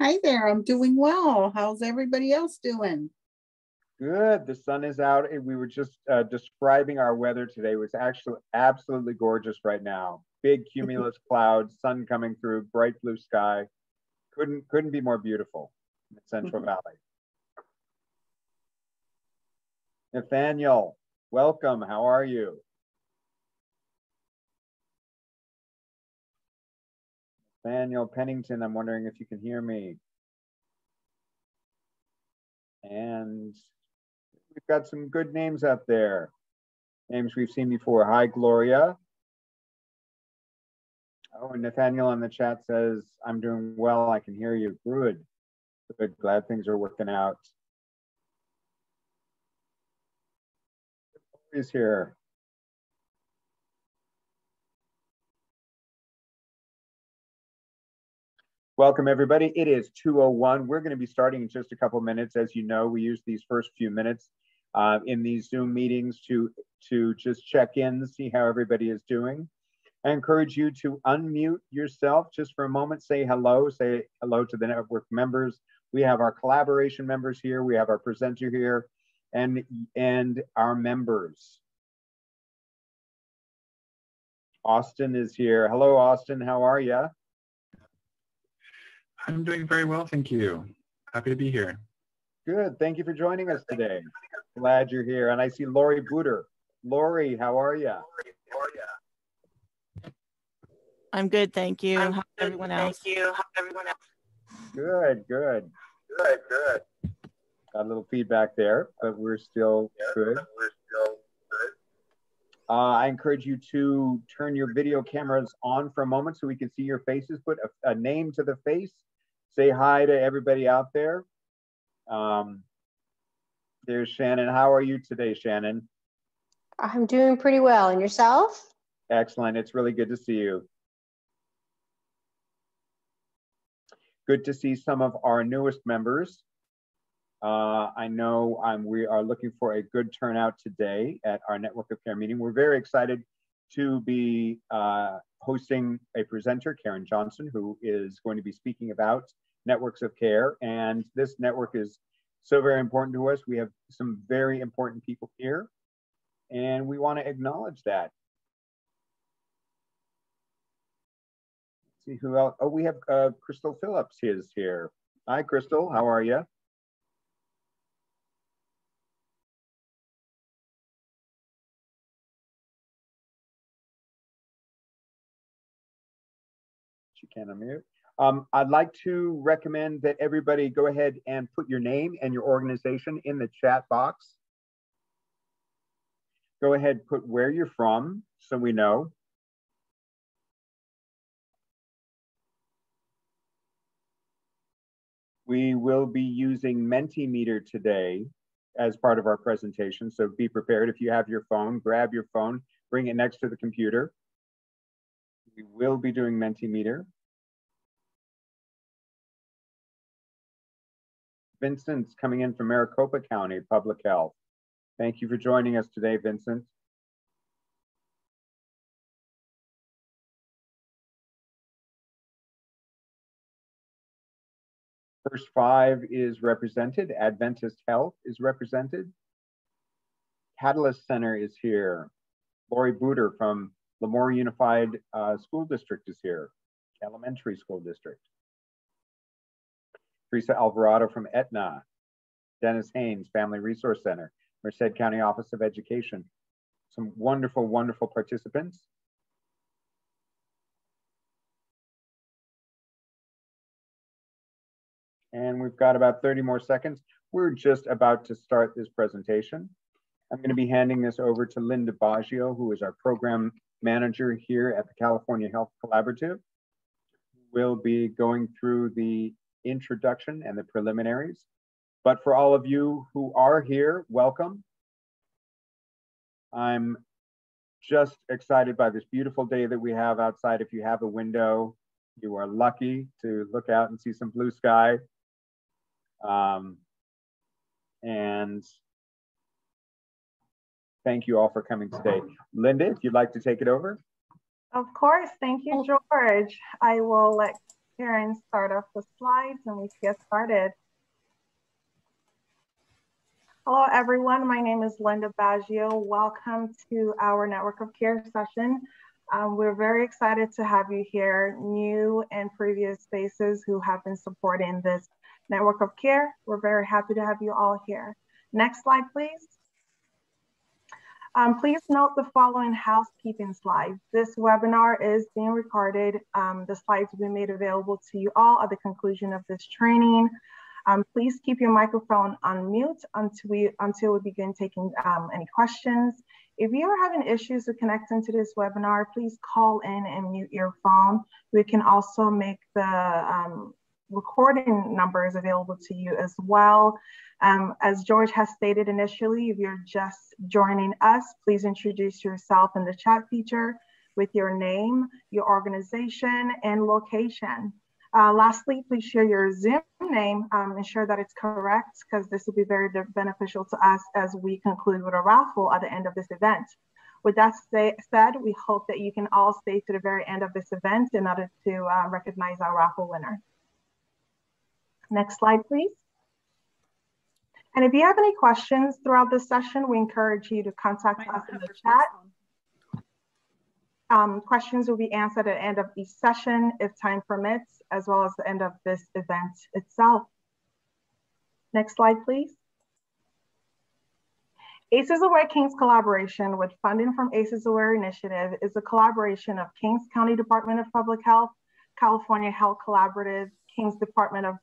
Hi there, I'm doing well. How's everybody else doing? Good. The sun is out. We were just describing our weather today. It was actually absolutely gorgeous right now. Big cumulus clouds, sun coming through, bright blue sky. Couldn't be more beautiful in the Central Valley. Nathaniel, welcome. How are you? Nathaniel Pennington, I'm wondering if you can hear me. And we've got some good names up there. Names we've seen before. Hi, Gloria. Oh, and Nathaniel in the chat says, I'm doing well. I can hear you. Good. Good. Glad things are working out. Who's here? Welcome, everybody. It is 2:01. We're going to be starting in just a couple minutes. As you know, we use these first few minutes in these Zoom meetings to just check in, see how everybody is doing. I encourage you to unmute yourself just for a moment. Say hello to the network members. We have our collaboration members here. We have our presenter here and our members. Austin is here. Hello, Austin. How are you? I'm doing very well, thank you. Happy to be here. Good. Thank you for joining us today. Glad you're here. And I see Lori Booter. Lori, how are you? I'm good, thank you. How's everyone else? Good. Got a little feedback there, but we're still good. I encourage you to turn your video cameras on for a moment so we can see your faces. Put a name to the face. Say hi to everybody out there. There's Shannon. How are you today, Shannon? I'm doing pretty well. And yourself? Excellent. It's really good to see you. Good to see some of our newest members. I know we are looking for a good turnout today at our Network of Care meeting. We're very excited to be hosting a presenter, Karen Johnson, who is going to be speaking about networks of care. And this network is so very important to us. We have some very important people here, and we want to acknowledge that. Let's see who else. Oh, we have Crystal Phillips is here. Hi, Crystal. How are you? She can't unmute. I'd like to recommend that everybody go ahead and put your name and your organization in the chat box. Go ahead, put where you're from so we know. We will be using Mentimeter today as part of our presentation, so be prepared. If you have your phone, grab your phone, bring it next to the computer. We will be doing Mentimeter. Vincent's coming in from Maricopa County Public Health. Thank you for joining us today, Vincent. First Five is represented. Adventist Health is represented. Catalyst Center is here. Lori Booter from Lemoore Unified School District is here. Elementary School District. Teresa Alvarado from Aetna. Dennis Haynes, Family Resource Center. Merced County Office of Education. Some wonderful, wonderful participants. And we've got about 30 more seconds. We're just about to start this presentation. I'm going to be handing this over to Linda Baggio, who is our program manager here at the California Health Collaborative. We'll be going through the introduction and the preliminaries. But for all of you who are here, welcome. I'm just excited by this beautiful day that we have outside. If you have a window, you are lucky to look out and see some blue sky. And thank you all for coming today. Linda, if you'd like to take it over. Of course. Thank you, George. I will let Karen start off the slides and we get started. Hello, everyone. My name is Linda Baggio. Welcome to our Network of Care session. We're very excited to have you here, new and previous faces who have been supporting this Network of Care. We're very happy to have you all here. Next slide, please. Please note the following housekeeping slides. This webinar is being recorded. The slides will be made available to you all at the conclusion of this training. Please keep your microphone on mute until we begin taking any questions. If you are having issues with connecting to this webinar, please call in and mute your phone. We can also make the recording numbers available to you as well. As George has stated initially, if you're just joining us, please introduce yourself in the chat feature with your name, your organization, and location. Lastly, please share your Zoom name, ensure that it's correct, because this will be very beneficial to us as we conclude with a raffle at the end of this event. With that said, we hope that you can all stay to the very end of this event in order to recognize our raffle winner. Next slide, please. And if you have any questions throughout this session, we encourage you to contact us in the chat. Questions will be answered at the end of each session if time permits, as well as the end of this event itself. Next slide, please. ACEs Aware Kings collaboration with funding from ACEs Aware Initiative is a collaboration of Kings County Department of Public Health, California Health Collaborative, Kings Department of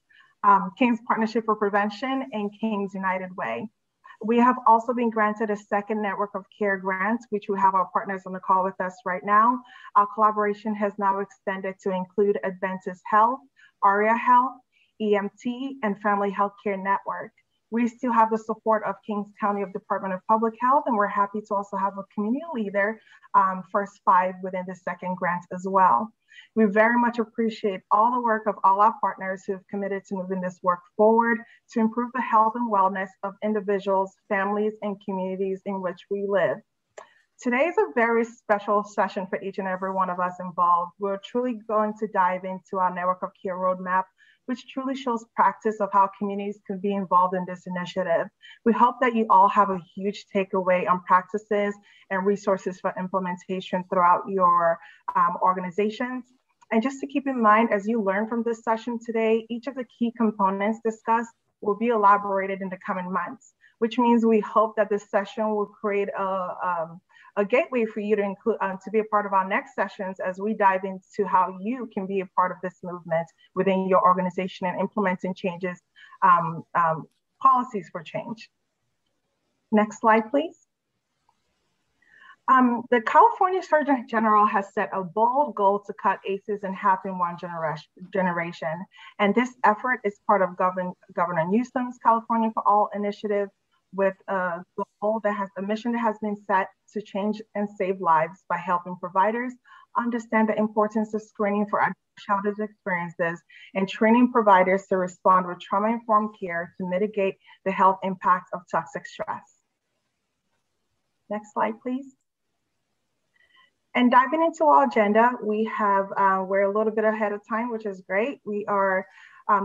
Kings Partnership for Prevention, and Kings United Way. We have also been granted a second Network of Care grant, which we have our partners on the call with us right now. Our collaboration has now extended to include Adventist Health, ARIA Health, EMT, and Family Healthcare Network. We still have the support of Kings County Department of Public Health, and we're happy to also have a community leader, first 5 within the second grant as well. We very much appreciate all the work of all our partners who have committed to moving this work forward to improve the health and wellness of individuals, families, and communities in which we live. Today is a very special session for each and every one of us involved. We're truly going to dive into our Network of Care roadmap, which truly shows practice of how communities can be involved in this initiative. We hope that you all have a huge takeaway on practices and resources for implementation throughout your organizations. And just to keep in mind, as you learn from this session today, each of the key components discussed will be elaborated in the coming months, which means we hope that this session will create a gateway for you to include to be a part of our next sessions as we dive into how you can be a part of this movement within your organization and implementing changes, policies for change. Next slide, please. The California Surgeon General has set a bold goal to cut ACEs in half in one generation. And this effort is part of Governor Newsom's California for All initiative, with a goal that has a mission that has been set to change and save lives by helping providers understand the importance of screening for childhood experiences and training providers to respond with trauma-informed care to mitigate the health impacts of toxic stress. Next slide, please. And diving into our agenda, we have, we're a little bit ahead of time, which is great. We are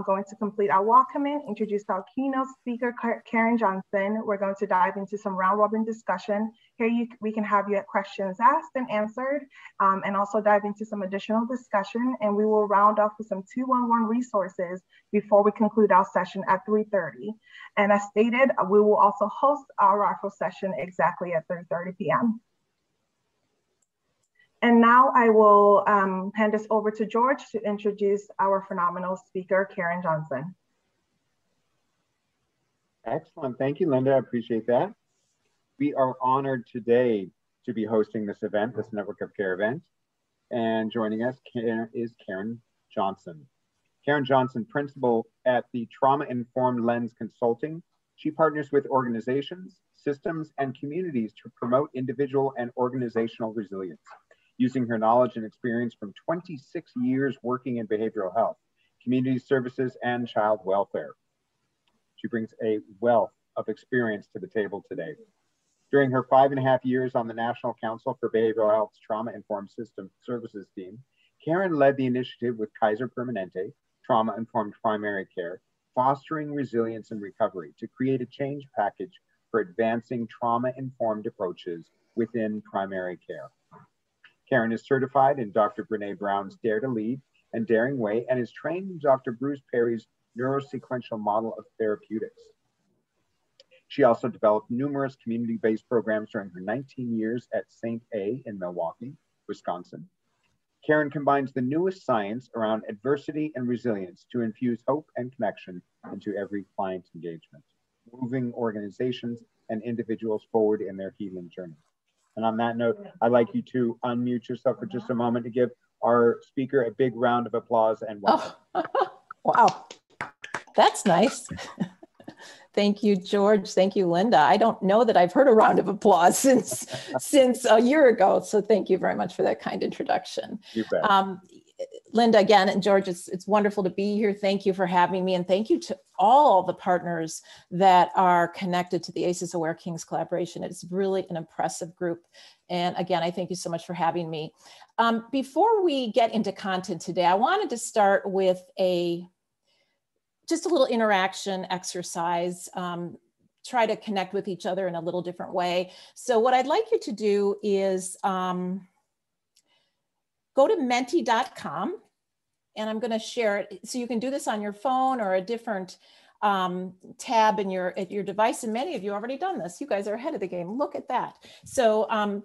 going to complete our welcoming, introduce our keynote speaker, Karen Johnson. We're going to dive into some round robin discussion. Here we can have your questions asked and answered, and also dive into some additional discussion. And we will round off with some 211 resources before we conclude our session at 3:30. And as stated, we will also host our raffle session exactly at 3:30 p.m. And now I will hand this over to George to introduce our phenomenal speaker, Karen Johnson. Excellent. Thank you, Linda. I appreciate that. We are honored today to be hosting this event, this Network of Care event. And joining us is Karen Johnson. Karen Johnson, principal at the Trauma Informed Lens Consulting. She partners with organizations, systems, and communities to promote individual and organizational resilience, using her knowledge and experience from 26 years working in behavioral health, community services, and child welfare. She brings a wealth of experience to the table today. During her 5.5 years on the National Council for Behavioral Health's Trauma Informed System Services team, Karen led the initiative with Kaiser Permanente, trauma-informed primary care, fostering resilience and recovery to create a change package for advancing trauma-informed approaches within primary care. Karen is certified in Dr. Brene Brown's Dare to Lead and Daring Way and is trained in Dr. Bruce Perry's neurosequential model of therapeutics. She also developed numerous community-based programs during her 19 years at St. A in Milwaukee, Wisconsin. Karen combines the newest science around adversity and resilience to infuse hope and connection into every client engagement, moving organizations and individuals forward in their healing journey. And on that note, I'd like you to unmute yourself for just a moment to give our speaker a big round of applause and welcome. Oh, wow, that's nice. Thank you, George. Thank you, Linda. I don't know that I've heard a round of applause since a year ago. So thank you very much for that kind introduction. You bet. Linda, again, and George, it's wonderful to be here. Thank you for having me. And thank you to all the partners that are connected to the ACEs Aware Kings collaboration. It's really an impressive group. And again, I thank you so much for having me. Before we get into content today, I wanted to start with just a little interaction exercise, try to connect with each other in a little different way. So what I'd like you to do is go to menti.com, and I'm going to share it. So you can do this on your phone or a different tab in at your device. And many of you have already done this. You guys are ahead of the game. Look at that. So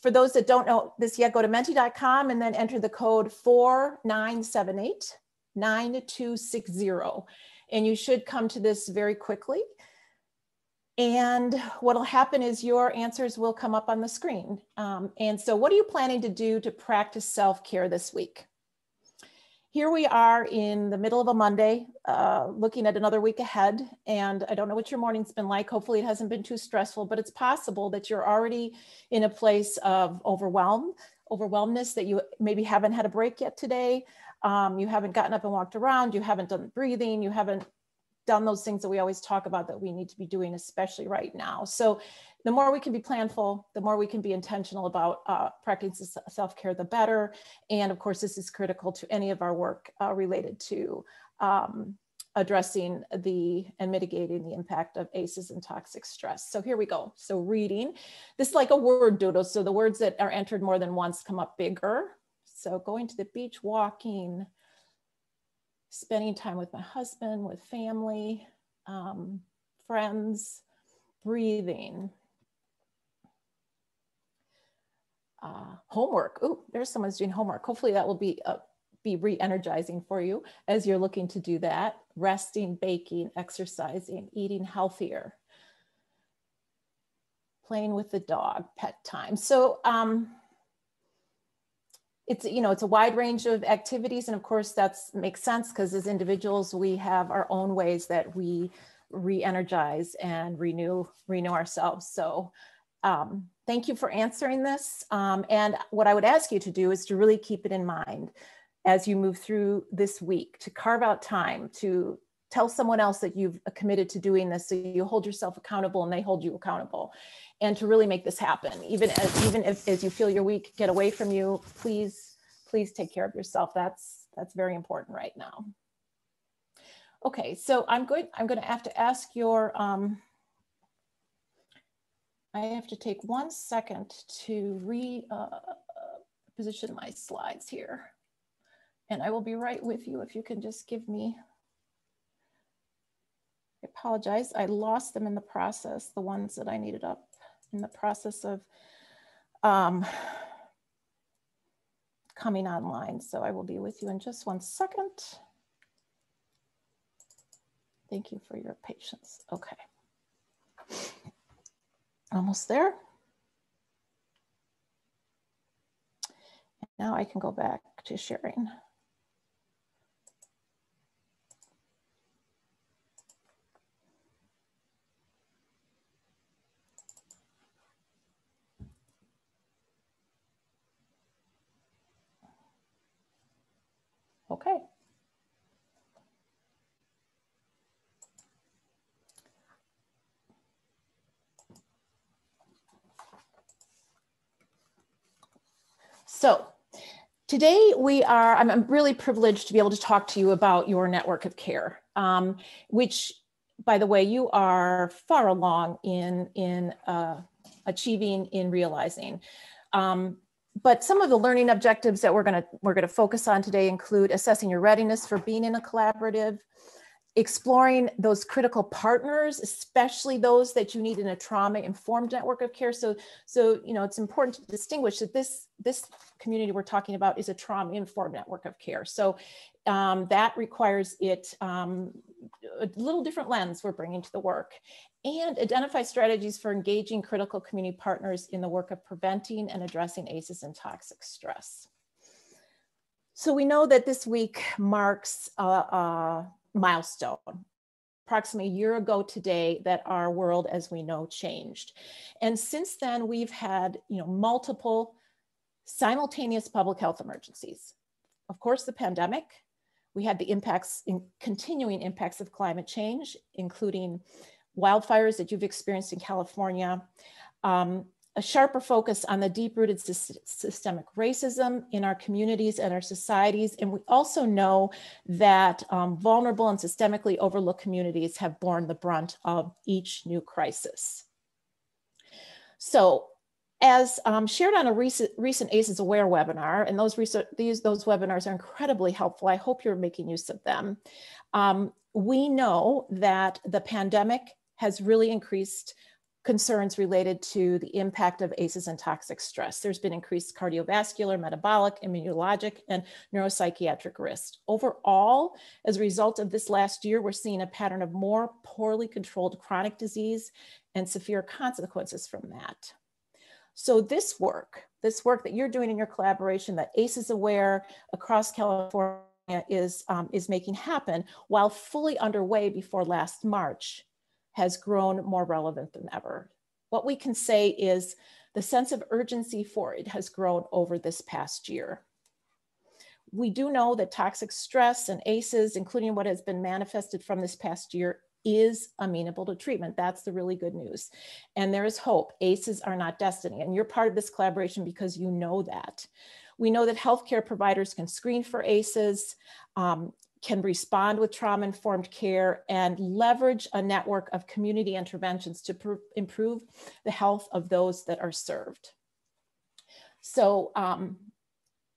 for those that don't know this yet, go to menti.com and then enter the code 4978-9260. And you should come to this very quickly. And what'll happen is your answers will come up on the screen. And so what are you planning to do to practice self-care this week? Here we are in the middle of a Monday, looking at another week ahead. And I don't know what your morning's been like. Hopefully it hasn't been too stressful, but it's possible that you're already in a place of overwhelmness, that you maybe haven't had a break yet today. You haven't gotten up and walked around. You haven't done breathing. You haven't done those things that we always talk about that we need to be doing, especially right now. So the more we can be planful, the more we can be intentional about practicing self-care, the better. And of course, this is critical to any of our work related to addressing and mitigating the impact of ACEs and toxic stress. So here we go. So reading, this is like a word doodle. So the words that are entered more than once come up bigger. So going to the beach, walking, spending time with my husband, with family, friends, breathing, homework. Oh, there's someone's doing homework. Hopefully that will be re-energizing for you as you're looking to do that. Resting, baking, exercising, eating healthier, playing with the dog, pet time. So it's a wide range of activities. And of course that makes sense because as individuals, we have our own ways that we re-energize and renew ourselves. So thank you for answering this. And what I would ask you to do is to really keep it in mind as you move through this week, to carve out time to tell someone else that you've committed to doing this, so you hold yourself accountable and they hold you accountable, and to really make this happen. Even if as you feel your week get away from you, please take care of yourself. That's very important right now. Okay, so I'm going to have to ask your, I have to take 1 second to reposition my slides here. And I will be right with you if you can just give me, I apologize, I lost them in the process, the ones that I needed up in the process of coming online. So I will be with you in just 1 second. Thank you for your patience. Okay. Almost there. Now I can go back to sharing. Okay. So Today I'm really privileged to be able to talk to you about your network of care, which, by the way, you are far along in achieving, in realizing. But some of the learning objectives that we're gonna focus on today include assessing your readiness for being in a collaborative, exploring those critical partners, especially those that you need in a trauma-informed network of care. So you know, it's important to distinguish that this community we're talking about is a trauma-informed network of care. So that requires a little different lens we're bringing to the work, and identify strategies for engaging critical community partners in the work of preventing and addressing ACEs and toxic stress. So we know that this week marks milestone, approximately a year ago today, that our world as we know changed. And since then we've had, you know, multiple simultaneous public health emergencies. Of course, the pandemic, we had the continuing impacts of climate change, including wildfires that you've experienced in California, a sharper focus on the deep-rooted systemic racism in our communities and our societies. And we also know that vulnerable and systemically overlooked communities have borne the brunt of each new crisis. So as shared on a recent ACEs Aware webinar, and those webinars are incredibly helpful. I hope you're making use of them. We know that the pandemic has really increased concerns related to the impact of ACEs and toxic stress. There's been increased cardiovascular, metabolic, immunologic, and neuropsychiatric risk. Overall, as a result of this last year, we're seeing a pattern of more poorly controlled chronic disease and severe consequences from that. So this work that you're doing in your collaboration, that ACEs Aware across California is making happen, while fully underway before last March, has grown more relevant than ever. What we can say is the sense of urgency for it has grown over this past year. We do know that toxic stress and ACEs, including what has been manifested from this past year, is amenable to treatment. That's the really good news. And there is hope. ACEs are not destiny. And you're part of this collaboration because you know that. We know that healthcare providers can screen for ACEs, can respond with trauma-informed care, and leverage a network of community interventions to improve the health of those that are served. So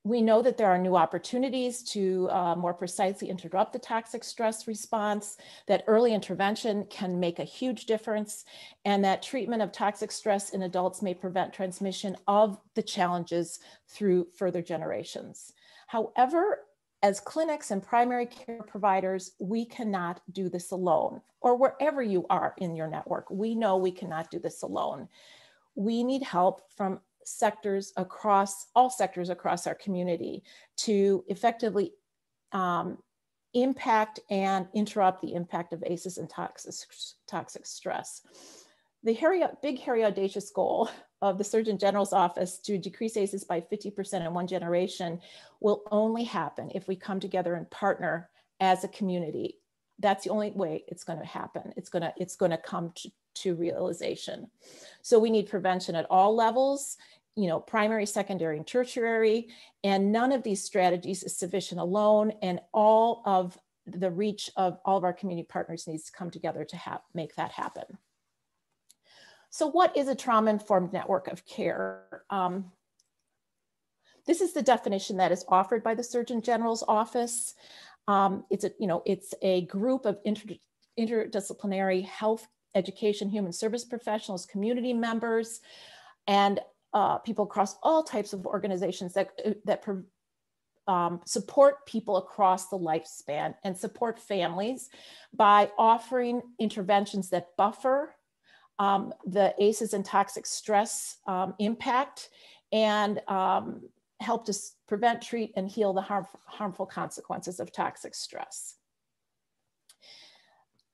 we know that there are new opportunities to more precisely interrupt the toxic stress response, that early intervention can make a huge difference, and that treatment of toxic stress in adults may prevent transmission of the challenges through further generations. However, as clinics and primary care providers, we cannot do this alone, or wherever you are in your network. We know we cannot do this alone. We need help from all sectors across our community to effectively impact and interrupt the impact of ACEs and toxic stress. The big, hairy, audacious goal of the Surgeon General's office to decrease ACEs by 50% in one generation will only happen if we come together and partner as a community. That's the only way it's going to happen. It's going to come to realization. So we need prevention at all levels, you know, primary, secondary, and tertiary, and none of these strategies is sufficient alone, and all of the reach of all of our community partners needs to come together to make that happen. So what is a trauma-informed network of care? This is the definition that is offered by the Surgeon General's office. It's a group of interdisciplinary health, education, human service professionals, community members, and people across all types of organizations that support people across the lifespan and support families by offering interventions that buffer the ACEs and toxic stress impact, and help to prevent, treat, and heal the harmful consequences of toxic stress.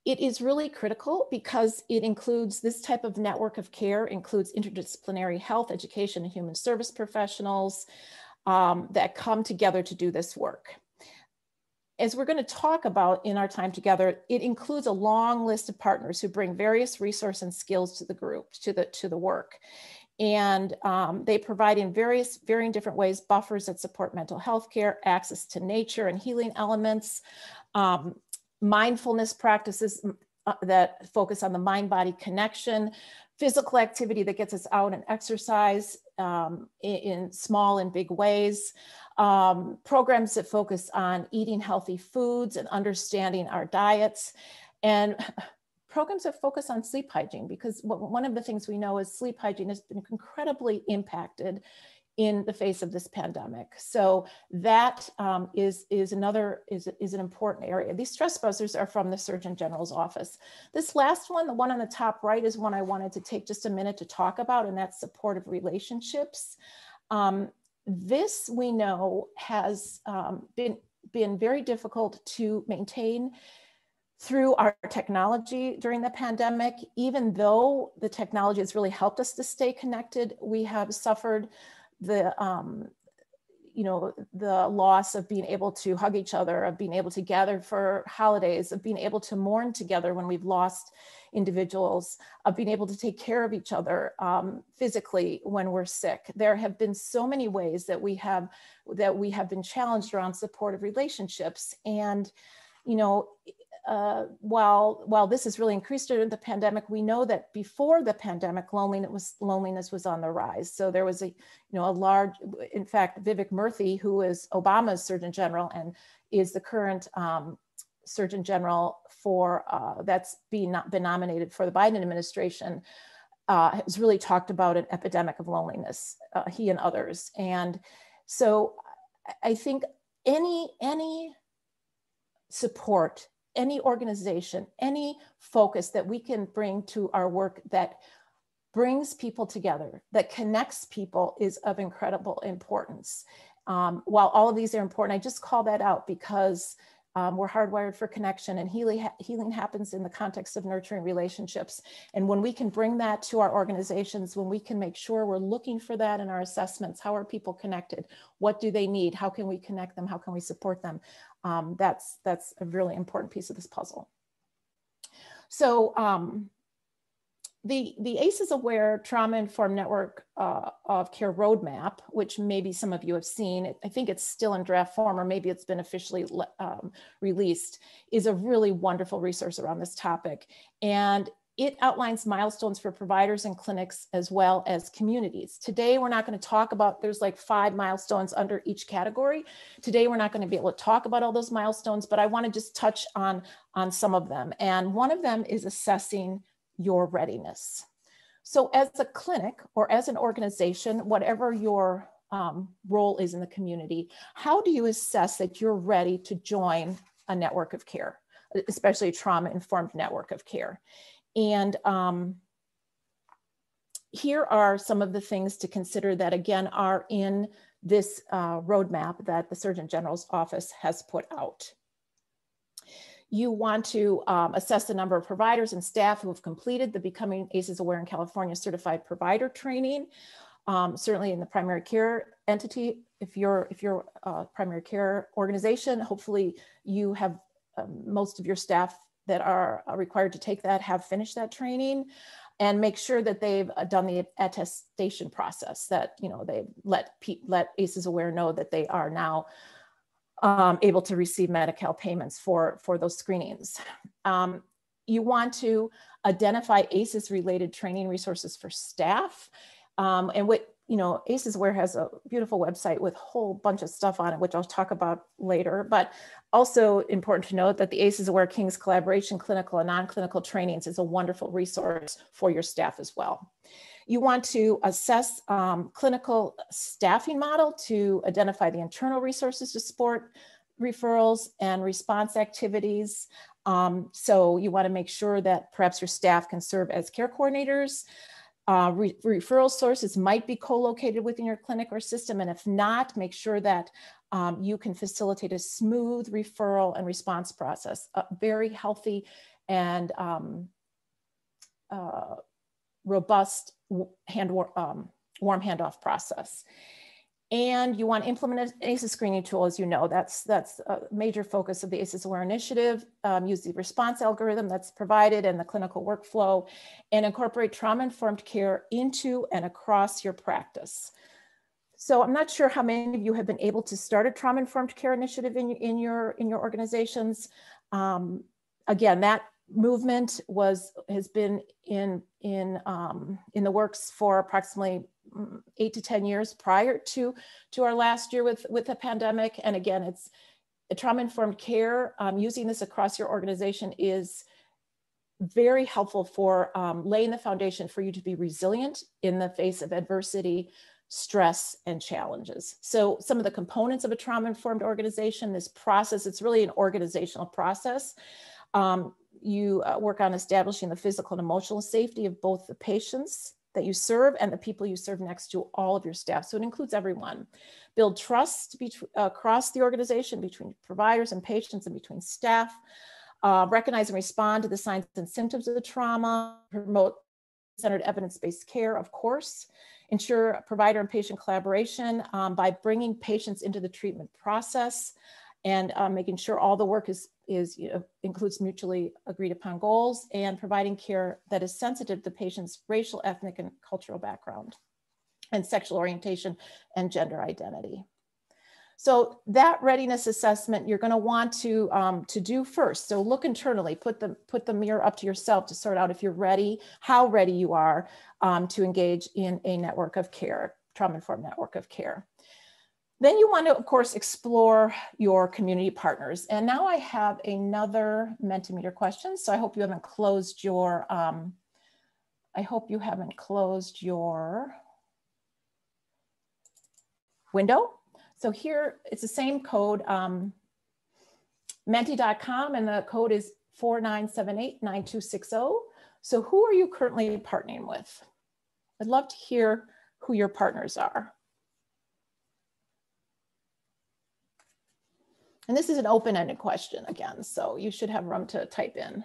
It is really critical because it includes this type of network of care, includes interdisciplinary health, education, and human service professionals that come together to do this work. As we're going to talk about in our time together, it includes a long list of partners who bring various resources and skills to the group, to the work. And they provide in varying different ways buffers that support mental health care, access to nature and healing elements, mindfulness practices that focus on the mind-body connection, physical activity that gets us out and exercise in small and big ways, programs that focus on eating healthy foods and understanding our diets, and programs that focus on sleep hygiene, because one of the things we know is sleep hygiene has been incredibly impacted in the face of this pandemic. So that is an important area. These stress busters are from the Surgeon General's office. This last one, the one on the top right, is one I wanted to take just a minute to talk about, and that's supportive relationships. This we know has been very difficult to maintain through our technology during the pandemic. Even though the technology has really helped us to stay connected, we have suffered the loss of being able to hug each other, of being able to gather for holidays, of being able to mourn together when we've lost individuals, of being able to take care of each other physically when we're sick. There have been so many ways that we have been challenged around supportive relationships. And while this has really increased during the pandemic, we know that before the pandemic, loneliness was on the rise. So there was a large, in fact, Vivek Murthy, who is Obama's Surgeon General and is the current Surgeon General for that's been nominated for the Biden administration, has really talked about an epidemic of loneliness, he and others. And so I think any support, any organization, any focus that we can bring to our work that brings people together, that connects people, is of incredible importance. While all of these are important, I just call that out because we're hardwired for connection, and healing happens in the context of nurturing relationships. And when we can bring that to our organizations, when we can make sure we're looking for that in our assessments, how are people connected? What do they need? How can we connect them? How can we support them? That's a really important piece of this puzzle. So the ACEs Aware Trauma-Informed Network of Care Roadmap, which maybe some of you have seen, I think it's still in draft form, or maybe it's been officially released, is a really wonderful resource around this topic. And it outlines milestones for providers and clinics as well as communities. Today, we're not going to talk about, there's like 5 milestones under each category. Today, we're not going to be able to talk about all those milestones, but I want to just touch on some of them. And one of them is assessing your readiness. So as a clinic or as an organization, whatever your role is in the community, how do you assess that you're ready to join a network of care, especially a trauma-informed network of care? And here are some of the things to consider that, again, are in this roadmap that the Surgeon General's office has put out. You want to assess the number of providers and staff who have completed the Becoming ACEs Aware in California certified provider training. Certainly in the primary care entity, if you're a primary care organization, hopefully you have most of your staff that are required to take that have finished that training, and make sure that they've done the attestation process, that they let ACEs Aware know that they are now able to receive Medi-Cal payments for those screenings. You want to identify ACEs related training resources for staff. And what, ACEs Aware has a beautiful website with a whole bunch of stuff on it, which I'll talk about later, but also important to note that the ACEs Aware King's Collaboration clinical and non-clinical trainings is a wonderful resource for your staff as well. You want to assess clinical staffing model to identify the internal resources to support referrals and response activities. So you want to make sure that perhaps your staff can serve as care coordinators. Referral sources might be co-located within your clinic or system, and if not, make sure that you can facilitate a smooth referral and response process, a very healthy and robust warm handoff process. And you want to implement an ACEs screening tool, as you know. That's a major focus of the ACEs Aware Initiative. Use the response algorithm that's provided and the clinical workflow, and incorporate trauma-informed care into and across your practice. So I'm not sure how many of you have been able to start a trauma-informed care initiative in your organizations. Again, that movement has been in the works for approximately 8 to 10 years prior to our last year with the pandemic. And again, it's trauma-informed care. Using this across your organization is very helpful for laying the foundation for you to be resilient in the face of adversity, stress, and challenges. So some of the components of a trauma-informed organization, this process, it's really an organizational process. You work on establishing the physical and emotional safety of both the patients that you serve and the people you serve next to, all of your staff. So it includes everyone. Build trust across the organization between providers and patients and between staff. Recognize and respond to the signs and symptoms of the trauma. Promote centered evidence-based care, of course. Ensure provider and patient collaboration by bringing patients into the treatment process and making sure all the work includes mutually agreed upon goals, and providing care that is sensitive to the patient's racial, ethnic, and cultural background, and sexual orientation and gender identity. So that readiness assessment you're going to want to do first. So look internally, put the mirror up to yourself to sort out if you're ready, how ready you are to engage in a network of care, trauma-informed network of care. Then you want to, of course, explore your community partners. And now I have another Mentimeter question. So I hope you haven't closed your, window. So here it's the same code, menti.com, and the code is 49789260. So who are you currently partnering with? I'd love to hear who your partners are. And this is an open-ended question again, so you should have room to type in.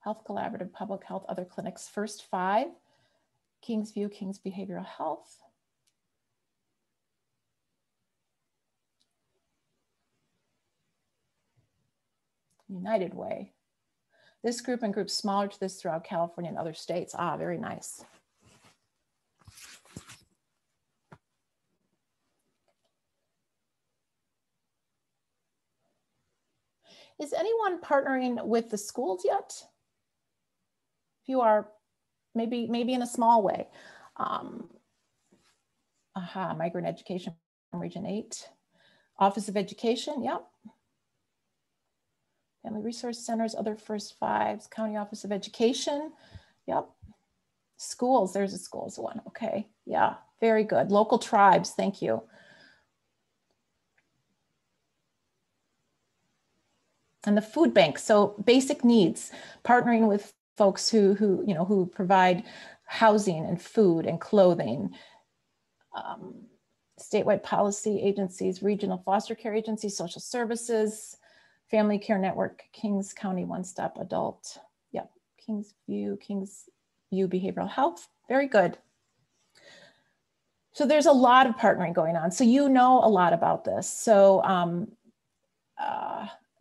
Health Collaborative, Public Health, Other Clinics, first 5. Kingsview, King's Behavioral Health. United Way. This group and groups smaller to this throughout California and other states. Ah, very nice. Is anyone partnering with the schools yet? If you are, maybe in a small way. Migrant Education Region 8. Office of Education, yep. Family Resource Centers, other first 5s, County Office of Education, yep. Schools, there's a schools one, okay, yeah, very good. Local tribes, thank you. And the food bank, so basic needs, partnering with folks who provide housing and food and clothing. Statewide policy agencies, regional foster care agencies, social services, Family Care Network, Kings County One Stop Adult. Yep, Kingsview Behavioral Health. Very good. So there's a lot of partnering going on. So you know a lot about this. So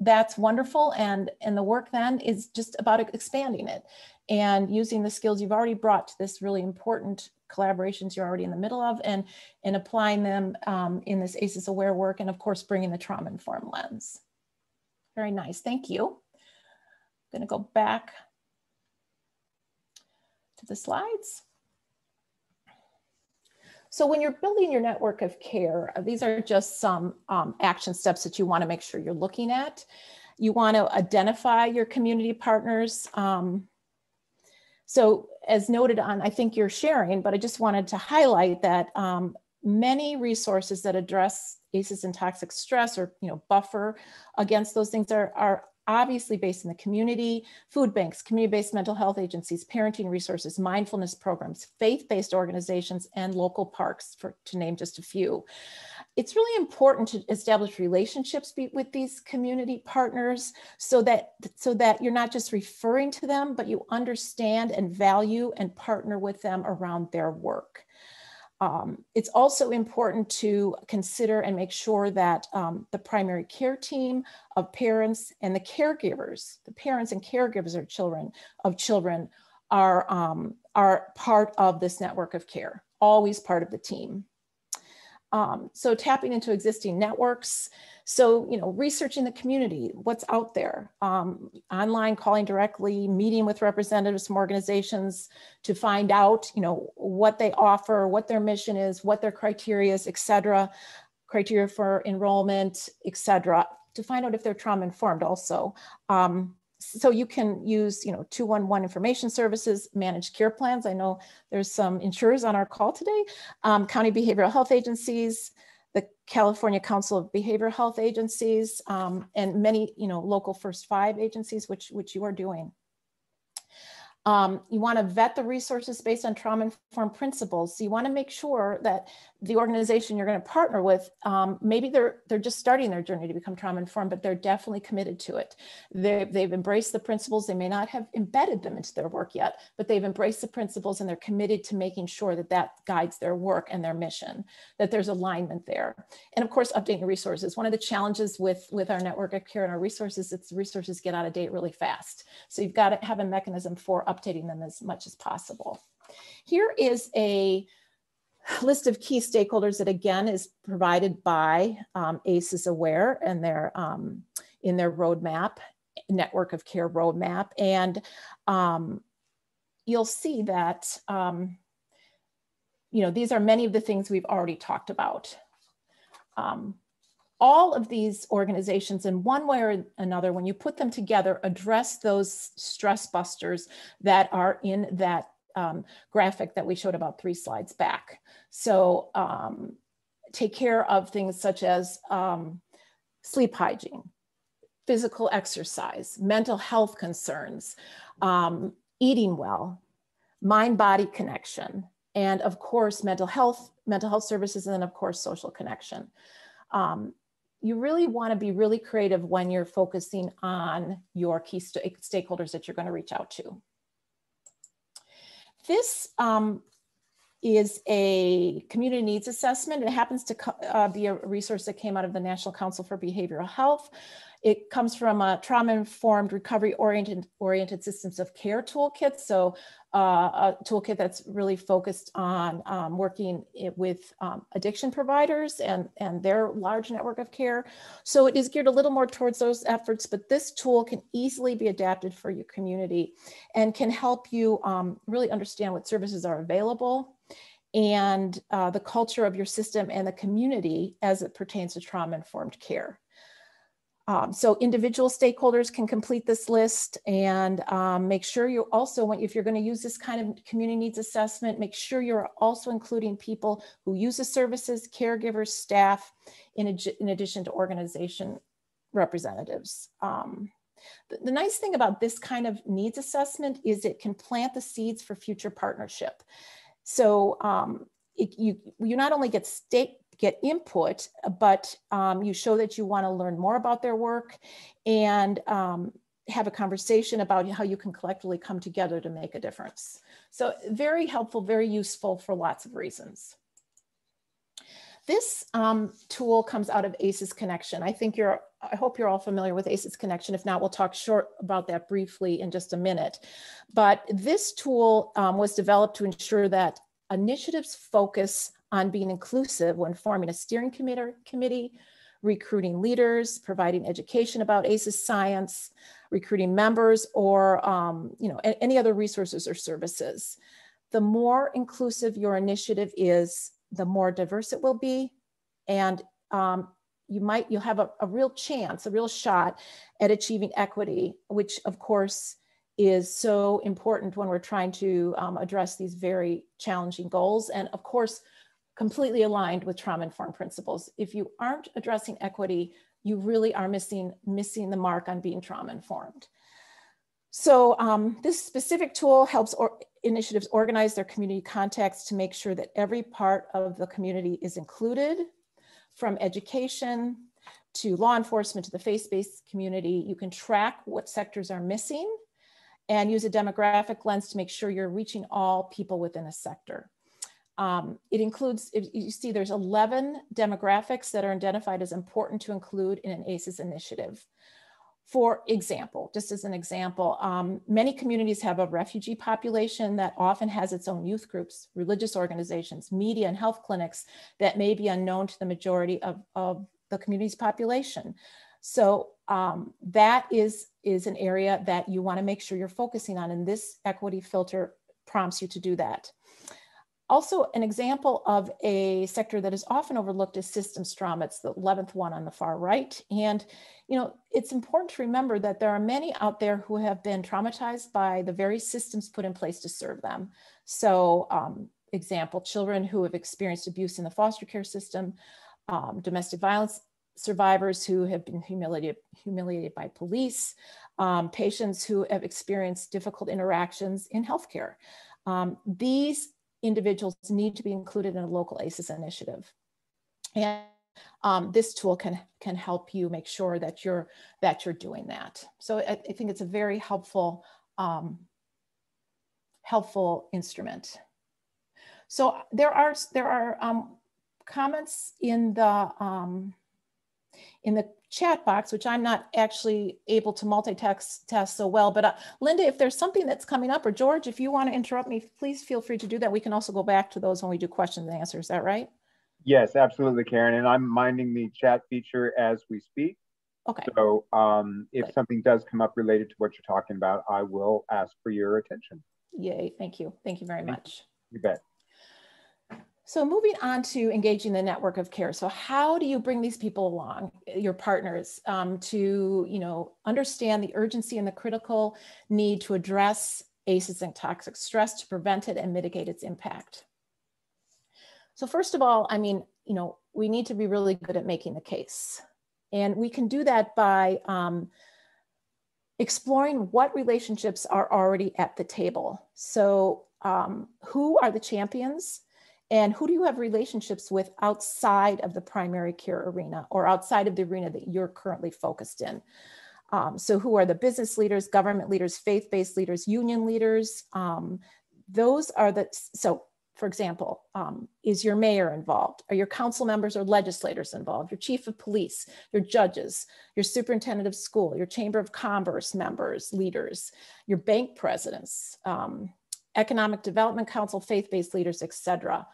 that's wonderful. And the work then is just about expanding it and using the skills you've already brought to this really important collaborations you're already in the middle of, and applying them in this ACEs Aware work, and of course, bringing the trauma-informed lens. Very nice, thank you. I'm gonna go back to the slides. So when you're building your network of care, these are just some action steps that you wanna make sure you're looking at. You wanna identify your community partners. So as noted on, I think you're sharing, but I just wanted to highlight that many resources that address ACEs and toxic stress, or buffer against those things, are obviously based in the community. Food banks, community-based mental health agencies, parenting resources, mindfulness programs, faith-based organizations, and local parks, to name just a few. it's really important to establish relationships with these community partners so that you're not just referring to them, but you understand and value and partner with them around their work. It's also important to consider and make sure that the primary care team of parents and the caregivers, the parents and caregivers of children are part of this network of care, always part of the team. So tapping into existing networks. So, researching the community, what's out there, online, calling directly, meeting with representatives from organizations to find out, what they offer, what their mission is, what their criteria is, et cetera, criteria for enrollment, et cetera, to find out if they're trauma informed also. So you can use, 211 information services, managed care plans. I know there's some insurers on our call today, county behavioral health agencies, the California Council of Behavioral Health Agencies, and many, local First Five agencies, which you are doing. You want to vet the resources based on trauma-informed principles. So you want to make sure that the organization you're going to partner with, maybe they're just starting their journey to become trauma-informed, but they're definitely committed to it. They've embraced the principles. They may not have embedded them into their work yet, but they've embraced the principles and they're committed to making sure that that guides their work and their mission, that there's alignment there. And of course, updating the resources. One of the challenges with our network of care and our resources, it's resources get out of date really fast. So you've got to have a mechanism for updating them as much as possible. Here is a list of key stakeholders that again is provided by ACEs Aware and their in their roadmap, network of care roadmap. And you'll see that these are many of the things we've already talked about. All of these organizations in one way or another, when you put them together, address those stress busters that are in that graphic that we showed about 3 slides back. So take care of things such as sleep hygiene, physical exercise, mental health concerns, eating well, mind-body connection, and of course, mental health services, and then of course, social connection. You really want to be really creative when you're focusing on your key stakeholders that you're going to reach out to. This is a community needs assessment. It happens to be a resource that came out of the National Council for Behavioral Health. It comes from a trauma-informed, recovery-oriented systems of care toolkit. So a toolkit that's really focused on working with addiction providers and their large network of care. So it is geared a little more towards those efforts, but this tool can easily be adapted for your community and can help you really understand what services are available and the culture of your system and the community as it pertains to trauma-informed care. So individual stakeholders can complete this list and make sure you also, if you're going to use this kind of community needs assessment, make sure you're also including people who use the services, caregivers, staff, in addition to organization representatives. The nice thing about this kind of needs assessment is it can plant the seeds for future partnership. So you not only get input, but you show that you want to learn more about their work and have a conversation about how you can collectively come together to make a difference. So very helpful, very useful for lots of reasons. This tool comes out of ACEs Connection. I hope you're all familiar with ACEs Connection. If not, we'll talk short about that briefly in just a minute. But this tool was developed to ensure that initiatives focus on being inclusive when forming a steering committee, recruiting leaders, providing education about ACEs science, recruiting members, or any other resources or services. The more inclusive your initiative is, the more diverse it will be, and you'll have a real chance, a real shot at achieving equity, which of course is so important when we're trying to address these very challenging goals, and of course, completely aligned with trauma-informed principles. If you aren't addressing equity, you really are missing the mark on being trauma-informed. So this specific tool helps initiatives organize their community contacts to make sure that every part of the community is included, from education to law enforcement to the faith-based community. You can track what sectors are missing and use a demographic lens to make sure you're reaching all people within a sector. It includes, you see there's 11 demographics that are identified as important to include in an ACEs initiative. For example, just as an example, many communities have a refugee population that often has its own youth groups, religious organizations, media and health clinics that may be unknown to the majority of the community's population. So that is an area that you want to make sure you're focusing on, and this equity filter prompts you to do that. Also, an example of a sector that is often overlooked is systems trauma. It's the 11th one on the far right. And, you know, it's important to remember that there are many out there who have been traumatized by the very systems put in place to serve them. So, example, children who have experienced abuse in the foster care system, domestic violence survivors who have been humiliated by police, patients who have experienced difficult interactions in healthcare. These individuals need to be included in a local ACEs initiative. And this tool can help you make sure that you're doing that. So I think it's a very helpful instrument. So there are comments in the chat box, which I'm not actually able to multitask so well, but Linda, if there's something that's coming up, or George, if you want to interrupt me, please feel free to do that. We can also go back to those when we do questions and answers. Is that right? Yes, absolutely, Karen. And I'm minding the chat feature as we speak. Okay. So if Good. something does come up related to what you're talking about, I will ask for your attention. Yay, thank you. Thank you very much. You bet. So moving on to engaging the network of care. So how do you bring these people along, your partners, to, you know, understand the urgency and the critical need to address ACEs and toxic stress to prevent it and mitigate its impact? So first of all, I mean, you know, we need to be really good at making the case. And we can do that by exploring what relationships are already at the table. So who are the champions? And who do you have relationships with outside of the primary care arena or outside of the arena that you're currently focused in? So who are the business leaders, government leaders, faith-based leaders, union leaders? Those are so for example, is your mayor involved? Are your council members or legislators involved? Your chief of police, your judges, your superintendent of school, your chamber of commerce members, leaders, your bank presidents, economic development council, faith-based leaders, etc.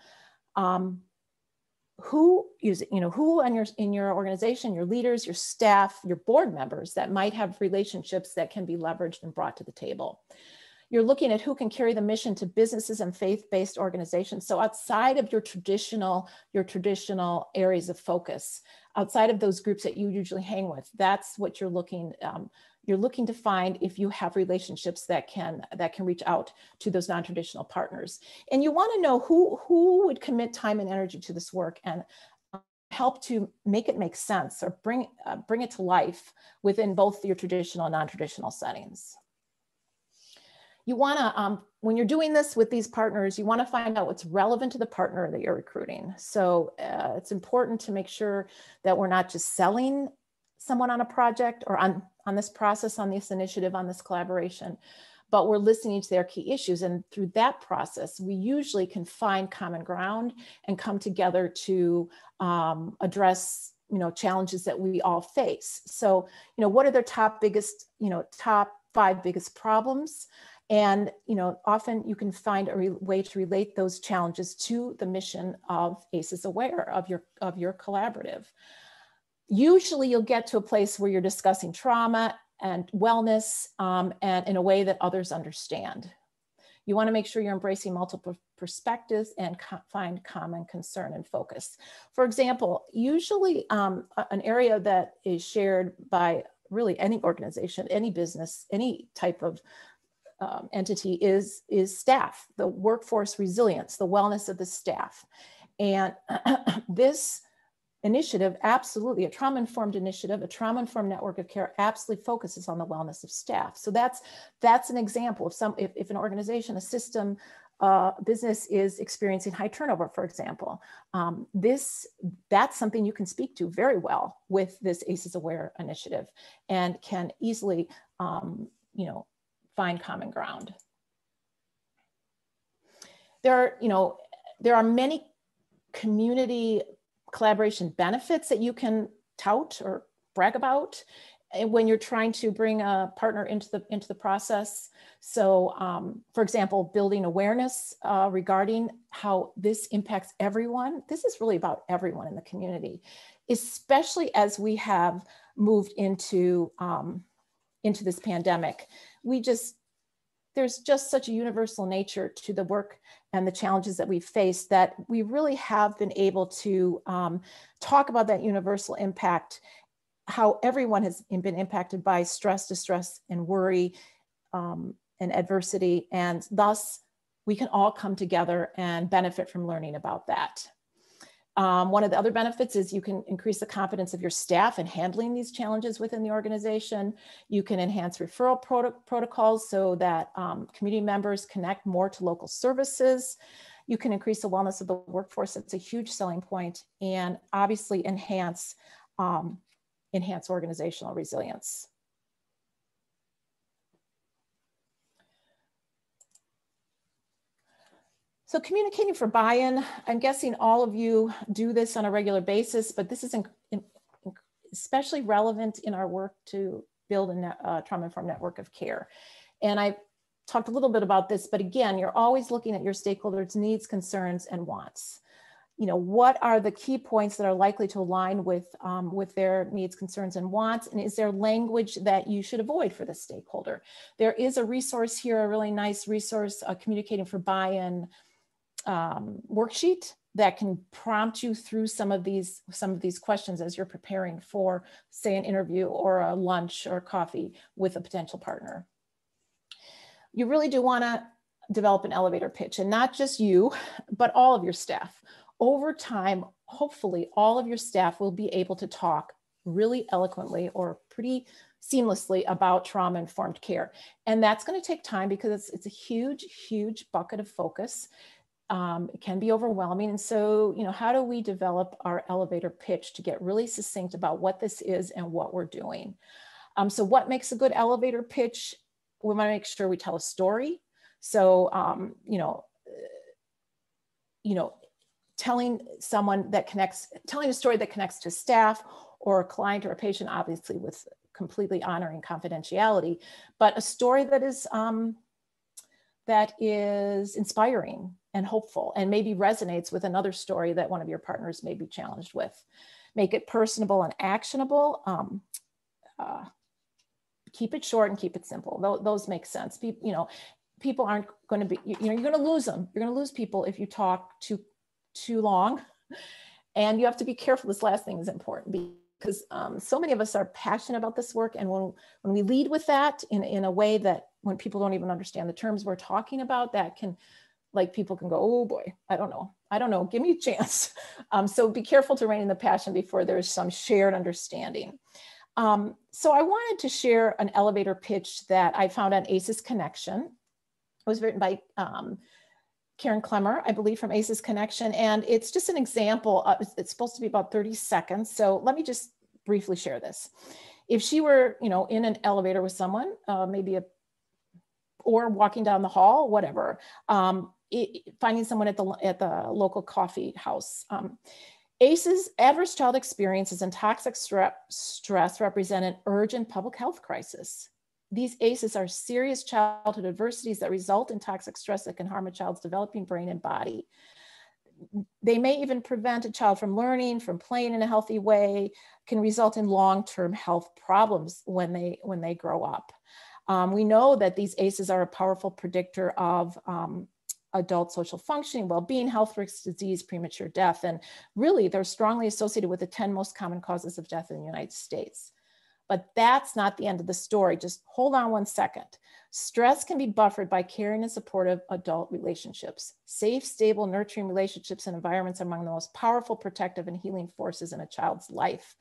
Who in your organization, your leaders, your staff, your board members that might have relationships that can be leveraged and brought to the table. You're looking at who can carry the mission to businesses and faith-based organizations. So outside of your traditional areas of focus, outside of those groups that you usually hang with, that's what you're looking to find if you have relationships that can reach out to those non-traditional partners. And you want to know who would commit time and energy to this work and help to make it make sense or bring it to life within both your traditional and non-traditional settings. You want to, when you're doing this with these partners, you want to find out what's relevant to the partner that you're recruiting. So it's important to make sure that we're not just selling someone on a project or on this process, on this initiative, on this collaboration, but we're listening to their key issues. And through that process, we usually can find common ground and come together to address, you know, challenges that we all face. So, you know, what are their top 5 biggest problems? And, you know, often you can find a way to relate those challenges to the mission of ACEs Aware, of your collaborative. Usually you'll get to a place where you're discussing trauma and wellness and in a way that others understand. You want to make sure you're embracing multiple perspectives and find common concern and focus. For example, usually an area that is shared by really any organization, any business, any type of entity is staff, the workforce resilience, the wellness of the staff. And this initiative, absolutely, a trauma-informed initiative, a trauma-informed network of care absolutely focuses on the wellness of staff. So that's an example of if an organization, a system, business is experiencing high turnover, for example. That's something you can speak to very well with this ACEs Aware initiative and can easily, find common ground. There are many community collaboration benefits that you can tout or brag about when you're trying to bring a partner into the process. So, for example, building awareness regarding how this impacts everyone. This is really about everyone in the community, especially as we have moved into this pandemic. There's just such a universal nature to the work and the challenges that we've faced that we really have been able to talk about that universal impact, how everyone has been impacted by stress, distress, and worry and adversity. And thus, we can all come together and benefit from learning about that. One of the other benefits is you can increase the confidence of your staff in handling these challenges within the organization. You can enhance referral protocols so that community members connect more to local services. You can increase the wellness of the workforce. That's a huge selling point, and obviously enhance organizational resilience. So communicating for buy-in, I'm guessing all of you do this on a regular basis, but this is especially relevant in our work to build a trauma-informed network of care. And I've talked a little bit about this, but again, you're always looking at your stakeholders' needs, concerns, and wants. What are the key points that are likely to align with their needs, concerns, and wants? And is there language that you should avoid for the stakeholder? There is a resource here, a really nice resource, Communicating for Buy-in worksheet that can prompt you through some of these questions as you're preparing for, say, an interview or a lunch or coffee with a potential partner. You really do want to develop an elevator pitch, and not just you, but all of your staff. Over time, hopefully all of your staff will be able to talk really eloquently or pretty seamlessly about trauma-informed care. And that's going to take time because it's a huge, huge bucket of focus. It can be overwhelming. And so, how do we develop our elevator pitch to get really succinct about what this is and what we're doing? So what makes a good elevator pitch? We want to make sure we tell a story. So, telling a story that connects to staff or a client or a patient, obviously with completely honoring confidentiality, but a story that is inspiring and hopeful and maybe resonates with another story that one of your partners may be challenged with. Make it personable and actionable. Keep it short and keep it simple. Those make sense. People aren't going to be, you're going to lose them. You're going to lose people if you talk too long. And you have to be careful. This last thing is important because so many of us are passionate about this work. And when we lead with that in a way that when people don't even understand the terms we're talking about, that can, people can go, oh boy, I don't know, give me a chance. So be careful to rein in the passion before there's some shared understanding. So I wanted to share an elevator pitch that I found on ACEs Connection. It was written by Karen Klemmer, I believe, from ACEs Connection. And it's just an example. It's supposed to be about 30 seconds. So let me just briefly share this. If she were, in an elevator with someone, or walking down the hall, whatever, finding someone at the local coffee house. ACEs, adverse child experiences and toxic stress represent an urgent public health crisis. These ACEs are serious childhood adversities that result in toxic stress that can harm a child's developing brain and body. They may even prevent a child from learning, from playing in a healthy way, can result in long-term health problems when they grow up. We know that these ACEs are a powerful predictor of adult social functioning, well-being, health risks, disease, premature death, and really they're strongly associated with the 10 most common causes of death in the United States. But that's not the end of the story. Just hold on one second. Stress can be buffered by caring and supportive adult relationships. Safe, stable, nurturing relationships and environments are among the most powerful protective and healing forces in a child's life.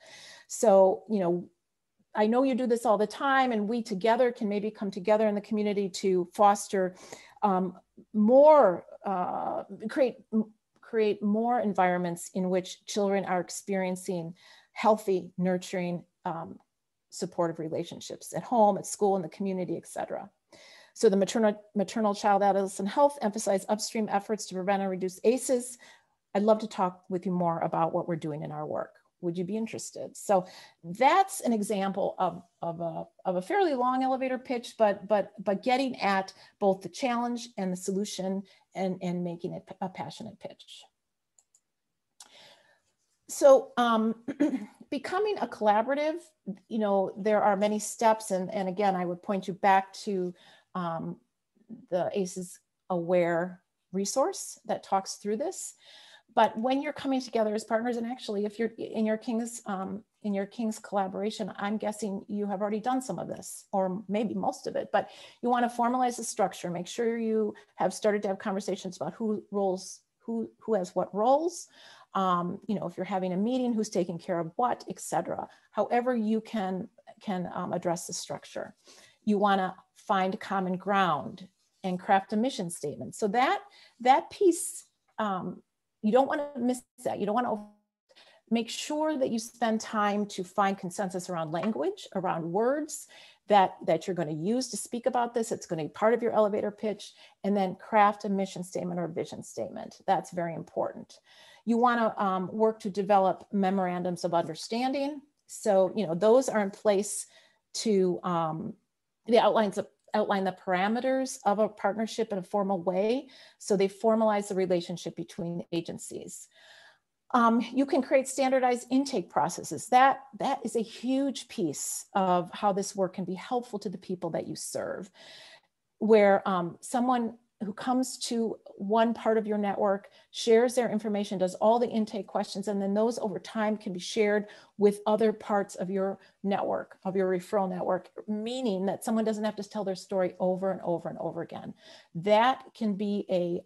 So, I know you do this all the time, and we together can maybe come together in the community to foster more, create more environments in which children are experiencing healthy, nurturing, supportive relationships at home, at school, in the community, etc. So the maternal child adolescent health emphasize upstream efforts to prevent and reduce ACEs. I'd love to talk with you more about what we're doing in our work. Would you be interested? So that's an example of a fairly long elevator pitch, but getting at both the challenge and the solution and making it a passionate pitch. So becoming a collaborative, you know, there are many steps. And again, I would point you back to the ACEs Aware resource that talks through this. But when you're coming together as partners, and actually if you're in your King's collaboration, I'm guessing you have already done some of this, or maybe most of it, but you want to formalize the structure, make sure you have started to have conversations about who has what roles, you know, if you're having a meeting, who's taking care of what, etc. However you can address the structure. You want to find common ground and craft a mission statement. So that piece, you don't want to miss that. You don't want to make sure that you spend time to find consensus around language, around words that you're going to use to speak about this. It's going to be part of your elevator pitch, and then craft a mission statement or vision statement. That's very important. You want to work to develop memorandums of understanding. So, you know, those are in place to outline the parameters of a partnership in a formal way. So they formalize the relationship between agencies. You can create standardized intake processes. That is a huge piece of how this work can be helpful to the people that you serve, where someone who comes to one part of your network shares their information, does all the intake questions, and then those over time can be shared with other parts of your network, of your referral network, meaning that someone doesn't have to tell their story over and over and over again. That can be a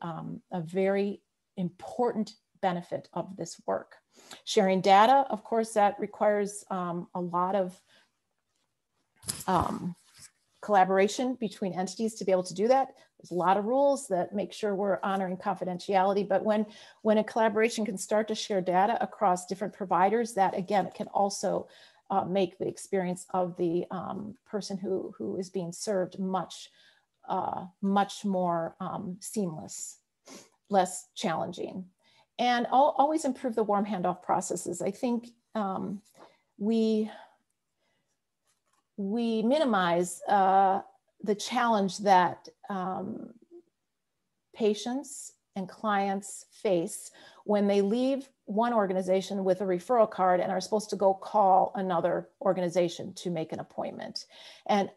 very important benefit of this work. Sharing data, of course, that requires a lot of collaboration between entities to be able to do that. There's a lot of rules that make sure we're honoring confidentiality, but when a collaboration can start to share data across different providers, that again, it can also make the experience of the person who is being served much more seamless, less challenging. And always improve the warm handoff processes. I think we minimize the challenge that patients and clients face when they leave one organization with a referral card and are supposed to go call another organization to make an appointment. And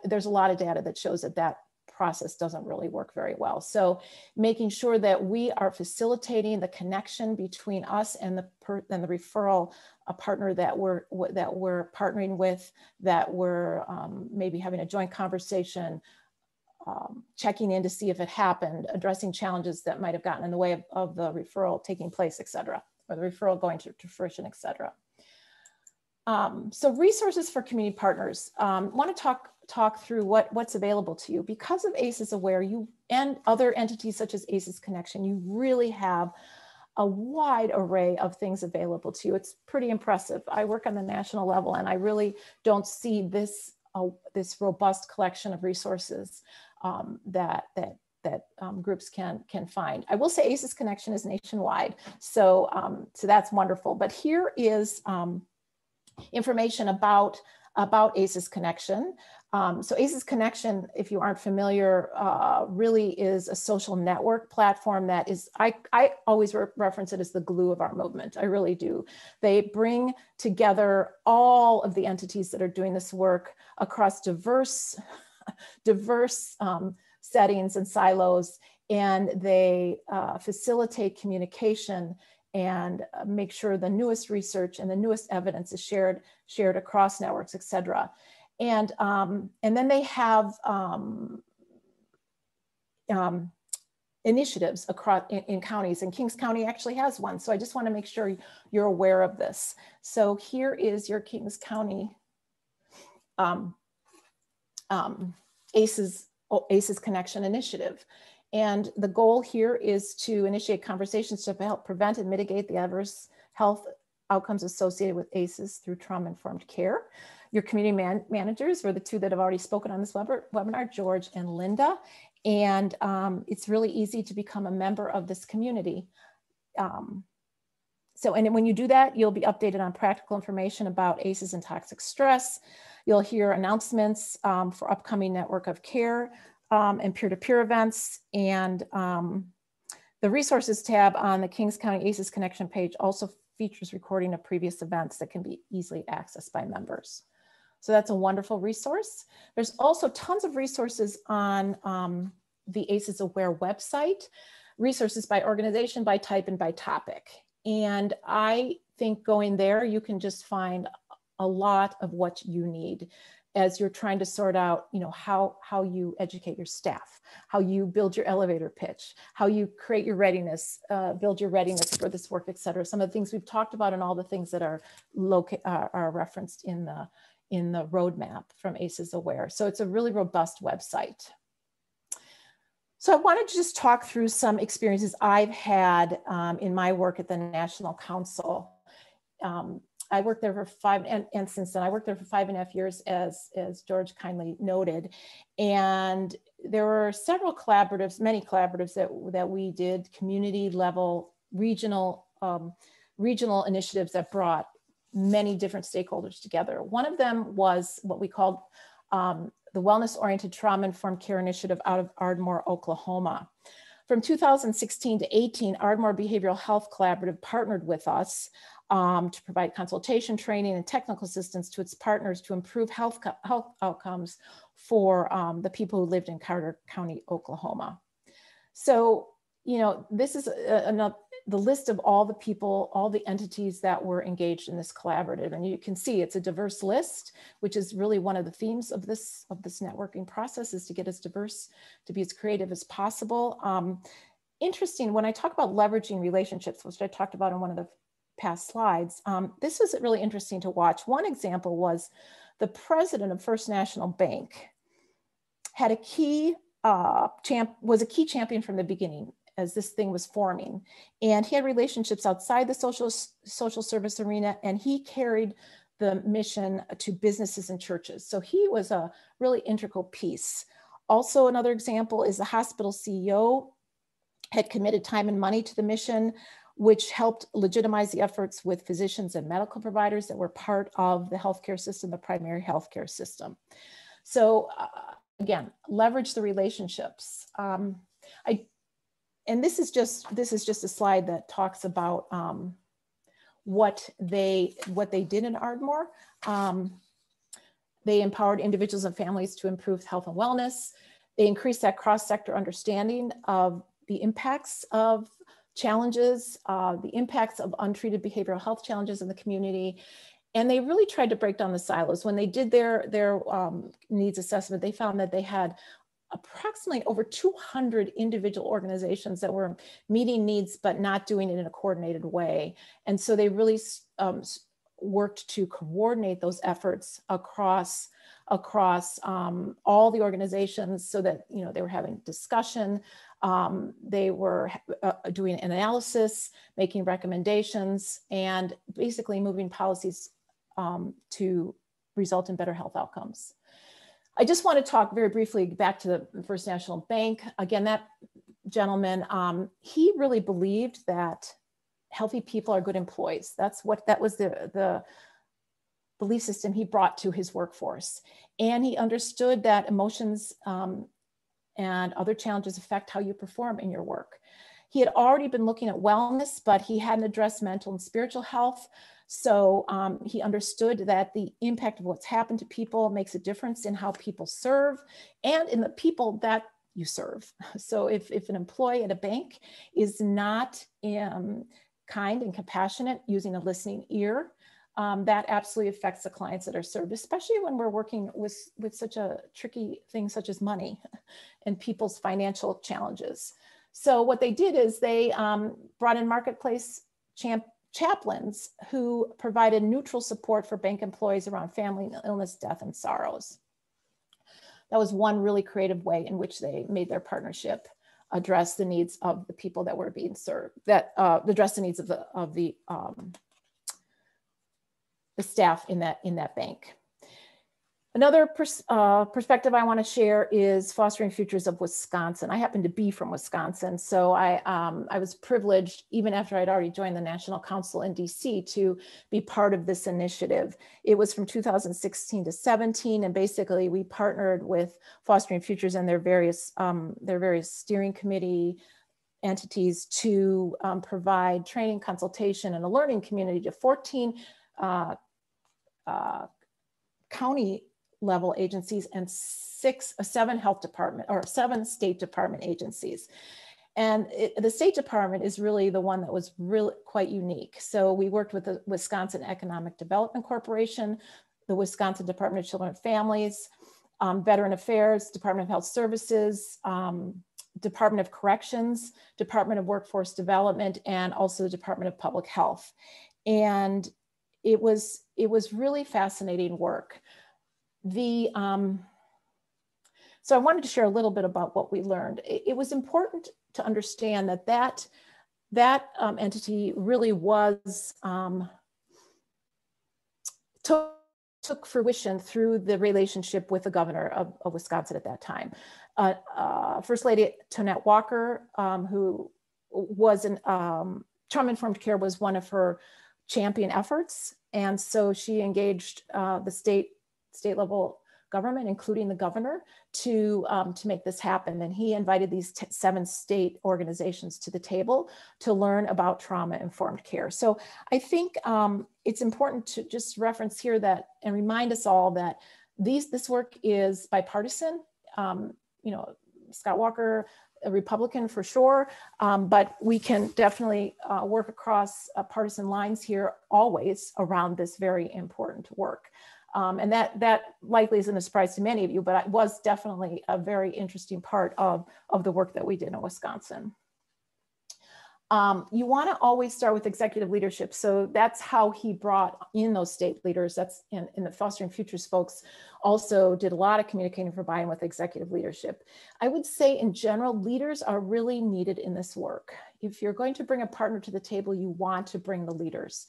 there's a lot of data that shows that process doesn't really work very well. So making sure that we are facilitating the connection between us and the referral partner that we're partnering with, that we're maybe having a joint conversation, checking in to see if it happened, addressing challenges that might have gotten in the way of the referral taking place, et cetera, or the referral going to fruition, et cetera. So resources for community partners. Want to talk through what's available to you. Because of ACEs Aware, you and other entities such as ACEs Connection, you really have a wide array of things available to you. It's pretty impressive. I work on the national level, and I really don't see this robust collection of resources that groups can find. I will say ACEs Connection is nationwide, so that's wonderful. But here is information about ACEs Connection. So ACEs Connection, if you aren't familiar, really is a social network platform that is, I always reference it as the glue of our movement. I really do. They bring together all of the entities that are doing this work across diverse settings and silos, and they facilitate communication and make sure the newest research and the newest evidence is shared across networks, et cetera. And then they have initiatives across in counties, and Kings County actually has one. So I just want to make sure you're aware of this. So here is your Kings County ACEs Connection initiative. And the goal here is to initiate conversations to help prevent and mitigate the adverse health outcomes associated with ACEs through trauma-informed care. Your community managers were the two that have already spoken on this webinar, George and Linda. And it's really easy to become a member of this community. And when you do that, you'll be updated on practical information about ACEs and toxic stress. You'll hear announcements for upcoming network of care and peer-to-peer events. And the resources tab on the Kings County ACEs Connection page also features recording of previous events that can be easily accessed by members. So that's a wonderful resource. There's also tons of resources on the ACEs Aware website, resources by organization, by type, and by topic. And I think going there, you can just find a lot of what you need as you're trying to sort out, how you educate your staff, how you build your elevator pitch, how you create your readiness, build your readiness for this work, et cetera. Some of the things we've talked about and all the things that are referenced in the roadmap from ACEs Aware. So it's a really robust website. So I wanted to just talk through some experiences I've had in my work at the National Council. I worked there for and since then I worked there for 5.5 years, as George kindly noted. And there were several collaboratives, many collaboratives that we did, community level, regional initiatives that brought many different stakeholders together. One of them was what we called the Wellness-Oriented Trauma-Informed Care Initiative out of Ardmore, Oklahoma. From 2016 to 18, Ardmore Behavioral Health Collaborative partnered with us to provide consultation, training, and technical assistance to its partners to improve health outcomes for the people who lived in Carter County, Oklahoma. So, this is the list of all the people, all the entities that were engaged in this collaborative. And you can see it's a diverse list, which is really one of the themes of this networking process, is to get as diverse, to be as creative as possible. Interesting, when I talk about leveraging relationships, which I talked about in one of the past slides, this was really interesting to watch. One example was the president of First National Bank had a key champion from the beginning as this thing was forming. And he had relationships outside the social service arena, and he carried the mission to businesses and churches. So he was a really integral piece. Also, another example is the hospital CEO had committed time and money to the mission, which helped legitimize the efforts with physicians and medical providers that were part of the healthcare system, the primary healthcare system. So again, leverage the relationships. And this is just a slide that talks about what they did in Ardmore. They empowered individuals and families to improve health and wellness. They increased that cross-sector understanding of the impacts of challenges, the impacts of untreated behavioral health challenges in the community. And they really tried to break down the silos. When they did their needs assessment, they found that they had approximately over 200 individual organizations that were meeting needs, but not doing it in a coordinated way. And so they really worked to coordinate those efforts across all the organizations, so that they were having discussion, they were doing an analysis, making recommendations, and basically moving policies to result in better health outcomes. I just want to talk very briefly back to the First National Bank. Again, that gentleman, he really believed that healthy people are good employees. That was the belief system he brought to his workforce. And he understood that emotions and other challenges affect how you perform in your work. He had already been looking at wellness, but he hadn't addressed mental and spiritual health. So he understood that the impact of what's happened to people makes a difference in how people serve and in the people that you serve. So if an employee at a bank is not kind and compassionate, using a listening ear, that absolutely affects the clients that are served, especially when we're working with such a tricky thing such as money and people's financial challenges. So what they did is they brought in marketplace chaplains who provided neutral support for bank employees around family illness, death, and sorrows. That was one really creative way in which they made their partnership address the needs of the people that were being served, that address the needs of the staff in that bank. Another perspective I want to share is Fostering Futures of Wisconsin. I happen to be from Wisconsin, so I was privileged, even after I'd already joined the National Council in DC, to be part of this initiative. It was from 2016 to 17, and basically we partnered with Fostering Futures and their various steering committee entities to provide training, consultation, and a learning community to 14 county level agencies and seven state department agencies. And the State Department is really the one that was really quite unique. So we worked with the Wisconsin Economic Development Corporation, the Wisconsin Department of Children and Families, Veteran Affairs, Department of Health Services, Department of Corrections, Department of Workforce Development, and also the Department of Public Health. And it was really fascinating work. So I wanted to share a little bit about what we learned. It was important to understand that entity really was took fruition through the relationship with the governor of Wisconsin at that time. First Lady Tonette Walker, who was trauma-informed care was one of her champion efforts. And so she engaged the state level government, including the governor, to make this happen. And he invited these 7 state organizations to the table to learn about trauma-informed care. So I think it's important to just reference here that and remind us all that this work is bipartisan. Scott Walker, a Republican for sure, but we can definitely work across partisan lines here always around this very important work. And that likely isn't a surprise to many of you, but it was definitely a very interesting part of the work that we did in Wisconsin. You want to always start with executive leadership. So that's how he brought in those state leaders. That's in the Fostering Futures folks also did a lot of communicating for buy-in with executive leadership. I would say in general, leaders are really needed in this work. If you're going to bring a partner to the table, you want to bring the leaders.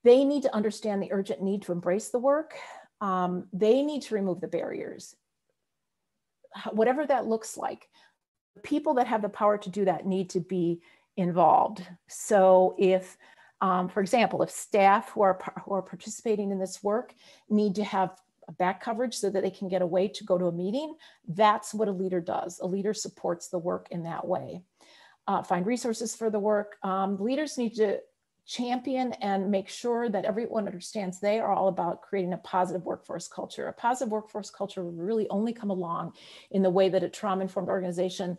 They need to understand the urgent need to embrace the work. They need to remove the barriers, whatever that looks like. People that have the power to do that need to be involved. So if, for example, if staff who are participating in this work need to have a back coverage so that they can get away to go to a meeting, that's what a leader does. A leader supports the work in that way. Find resources for the work. Leaders need to champion and make sure that everyone understands they are all about creating a positive workforce culture. A positive workforce culture will really only come along in the way that a trauma-informed organization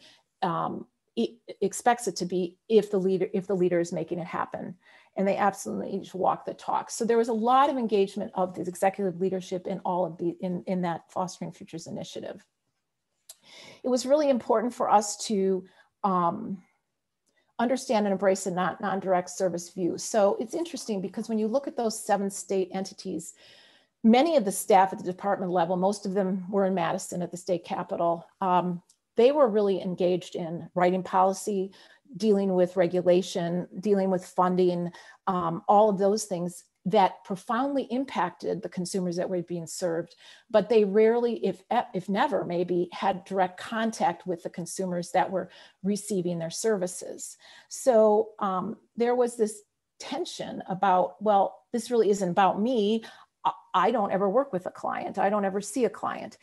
expects it to be if the leader is making it happen. And they absolutely need to walk the talk. So there was a lot of engagement of the executive leadership in all of in that Fostering Futures initiative. It was really important for us to understand and embrace a non-direct service view. So it's interesting because when you look at those 7 state entities, many of the staff at the department level, most of them were in Madison at the state capitol, they were really engaged in writing policy, dealing with regulation, dealing with funding, all of those things that profoundly impacted the consumers that were being served, but they rarely, if never, maybe had direct contact with the consumers that were receiving their services. So there was this tension about, well, this really isn't about me. I don't ever work with a client. I don't ever see a client.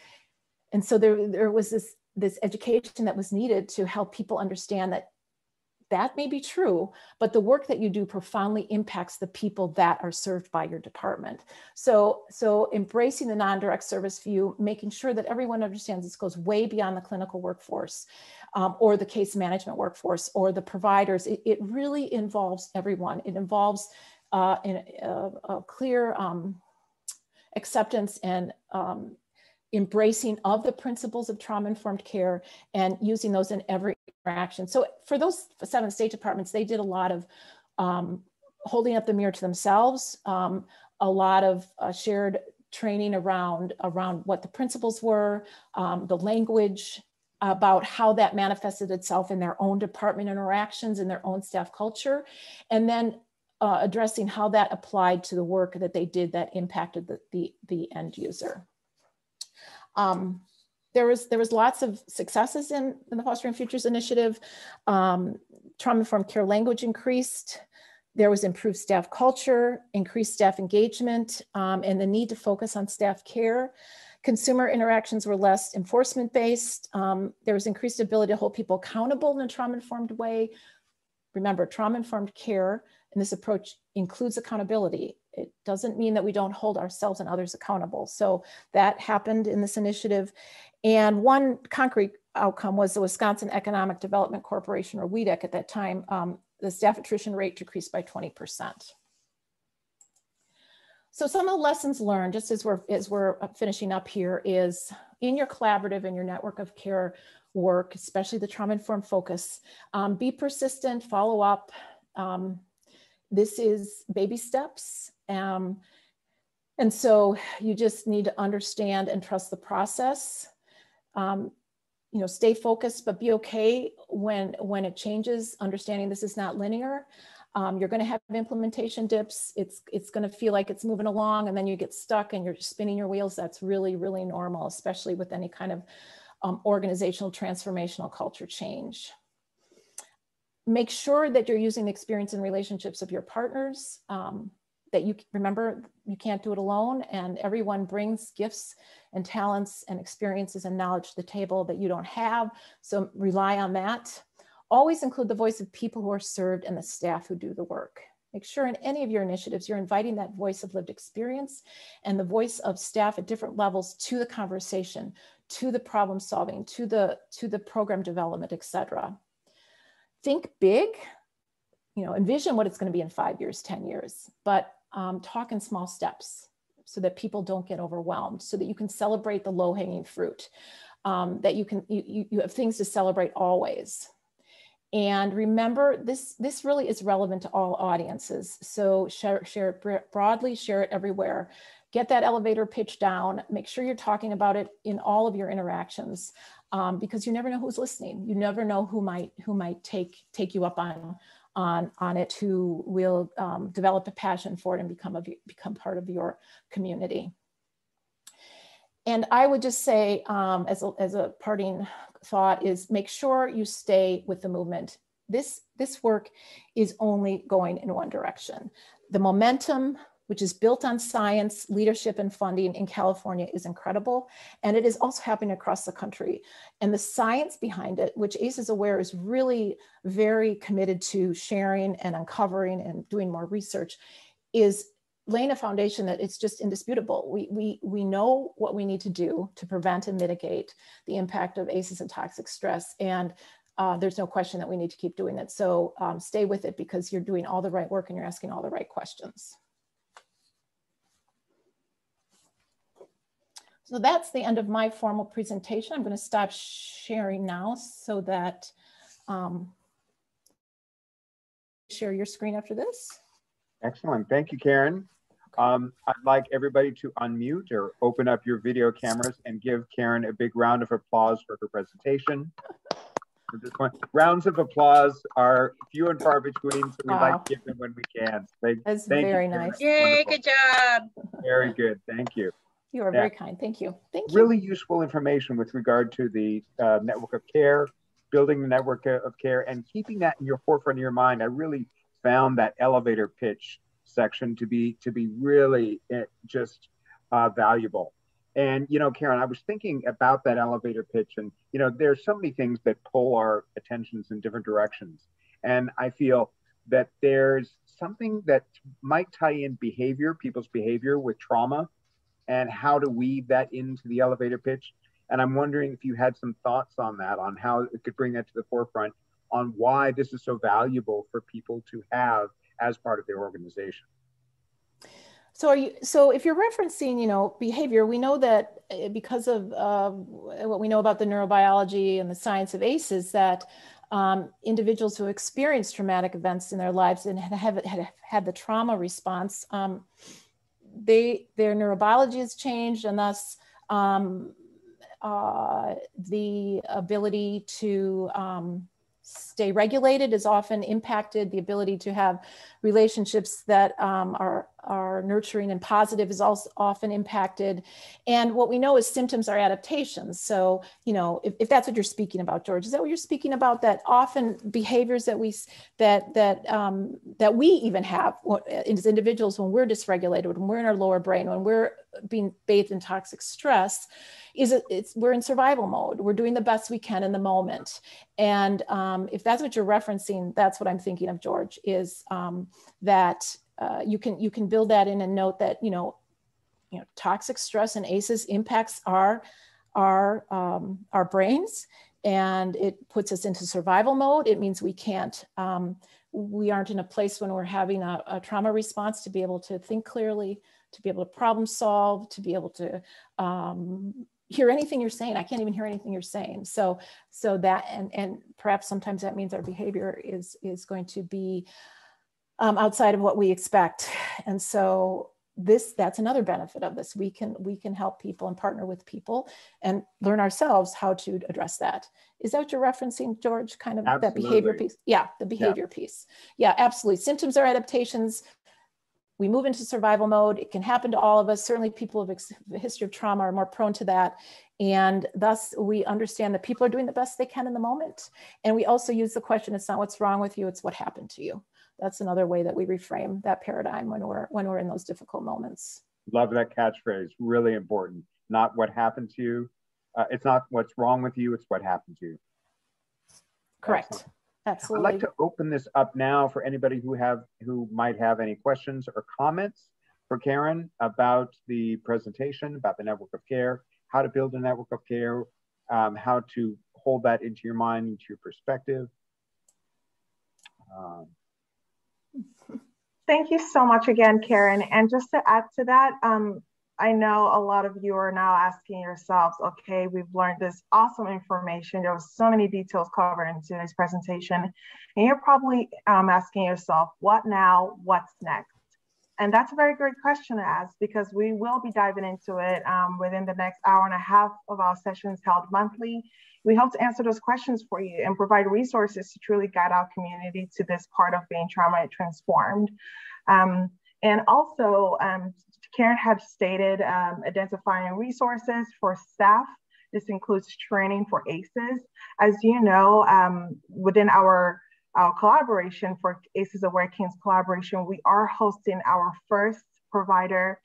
And so there was this education that was needed to help people understand that that may be true, but the work that you do profoundly impacts the people that are served by your department. So embracing the non-direct service view, making sure that everyone understands this goes way beyond the clinical workforce or the case management workforce or the providers. It really involves everyone. It involves a clear acceptance and embracing of the principles of trauma-informed care and using those in every interaction. So for those 7 state departments, they did a lot of holding up the mirror to themselves, a lot of shared training around what the principles were, the language, about how that manifested itself in their own department interactions, in their own staff culture, and then addressing how that applied to the work that they did that impacted the end user. There was lots of successes in the Fostering Futures Initiative. Trauma-informed care language increased. There was improved staff culture, increased staff engagement, and the need to focus on staff care. Consumer interactions were less enforcement-based. There was increased ability to hold people accountable in a trauma-informed way. Remember, trauma-informed care and this approach includes accountability. It doesn't mean that we don't hold ourselves and others accountable. So that happened in this initiative. And one concrete outcome was the Wisconsin Economic Development Corporation, or WEDC at that time, the staff attrition rate decreased by 20%. So some of the lessons learned, just as we're finishing up here, is in your collaborative and your network of care work, especially the trauma-informed focus, be persistent, follow up. This is baby steps. And so you just need to understand and trust the process. You know, stay focused, but be okay when it changes, understanding this is not linear. You're going to have implementation dips. It's going to feel like it's moving along, and then you get stuck and you're spinning your wheels. That's really, really normal, especially with any kind of organizational transformational culture change. Make sure that you're using the experience and relationships of your partners, that you remember you can't do it alone, and everyone brings gifts and talents and experiences and knowledge to the table that you don't have. So rely on that. Always include the voice of people who are served and the staff who do the work. Make sure in any of your initiatives, you're inviting that voice of lived experience and the voice of staff at different levels to the conversation, to the problem solving, to the program development, et cetera. Think big, you know, envision what it's going to be in 5 years, 10 years, but talk in small steps so that people don't get overwhelmed, so that you can celebrate the low-hanging fruit, that you have things to celebrate always. And remember, this really is relevant to all audiences. So share it broadly, share it everywhere. Get that elevator pitch down. Make sure you're talking about it in all of your interactions, because you never know who's listening. You never know who might take you up on it, who will develop a passion for it and become part of your community. And I would just say, as a parting thought, is make sure you stay with the movement. This work is only going in one direction. The momentum, which is built on science, leadership, and funding in California, is incredible. And it is also happening across the country. And the science behind it, which ACEs Aware is really very committed to sharing and uncovering and doing more research, is laying a foundation that it's just indisputable. We know what we need to do to prevent and mitigate the impact of ACEs and toxic stress. And there's no question that we need to keep doing it. So stay with it, because you're doing all the right work and you're asking all the right questions. So that's the end of my formal presentation. I'm going to stop sharing now so that share your screen after this. Excellent. Thank you, Karen. I'd like everybody to unmute or open up your video cameras and give Karen a big round of applause for her presentation. At this point, rounds of applause are few and far between, so we like to give them when we can. That's very nice. Yay, good job. Very good. Thank you. You are very kind. Thank you. Thank you. Really useful information with regard to the network of care, building the network of care, and keeping that in your forefront of your mind. I really found that elevator pitch section to be really just valuable. And, you know, Karen, I was thinking about that elevator pitch, and, you know, there's so many things that pull our attentions in different directions. And I feel that there's something that might tie in behavior, people's behavior with trauma, and how to weave that into the elevator pitch. And I'm wondering if you had some thoughts on that, on how it could bring that to the forefront, on why this is so valuable for people to have as part of their organization. So if you're referencing, you know, behavior, we know that because of what we know about the neurobiology and the science of ACEs, that individuals who experience traumatic events in their lives and have had the trauma response, their neurobiology has changed, and thus the ability to stay regulated is often impacted. The ability to have relationships that are nurturing and positive is also often impacted. And what we know is symptoms are adaptations. So, you know, if that's what you're speaking about, George, is that what you're speaking about? That often behaviors that we even have as individuals when we're dysregulated, when we're in our lower brain, when we're being bathed in toxic stress, we're in survival mode. We're doing the best we can in the moment. And if that's what you're referencing, that's what I'm thinking of, George, is that you can build that in and note that, you know, toxic stress and ACEs impacts our brains, and it puts us into survival mode. It means we aren't in a place when we're having a trauma response to be able to think clearly, to be able to problem solve, to be able to hear anything you're saying. I can't even hear anything you're saying. So that, and perhaps sometimes that means our behavior is going to be outside of what we expect. And so that's another benefit of this. We can help people and partner with people and learn ourselves how to address that. Is that what you're referencing, George? Kind of Absolutely. that behavior piece? Yeah, the behavior piece. Yeah, absolutely. Symptoms are adaptations. We move into survival mode. It can happen to all of us. Certainly people with a history of trauma are more prone to that. And thus we understand that people are doing the best they can in the moment. And we also use the question, it's not what's wrong with you, it's what happened to you. That's another way that we reframe that paradigm when we're in those difficult moments. Love that catchphrase, really important. Not what happened to you. It's not what's wrong with you, it's what happened to you. Correct. Excellent. Absolutely. I'd like to open this up now for anybody who might have any questions or comments for Karen about the presentation, about the network of care, how to build a network of care, how to hold that into your mind, into your perspective. Thank you so much again, Karen. And just to add to that, I know a lot of you are now asking yourselves, okay, we've learned this awesome information. There was so many details covered in today's presentation. And you're probably asking yourself, what now, what's next? And that's a very great question to ask, because we will be diving into it within the next hour and a half of our sessions held monthly. We hope to answer those questions for you and provide resources to truly guide our community to this part of being trauma transformed. And also, Karen had stated identifying resources for staff. This includes training for ACEs. As you know, within our collaboration for ACEs Aware Kings collaboration, we are hosting our first provider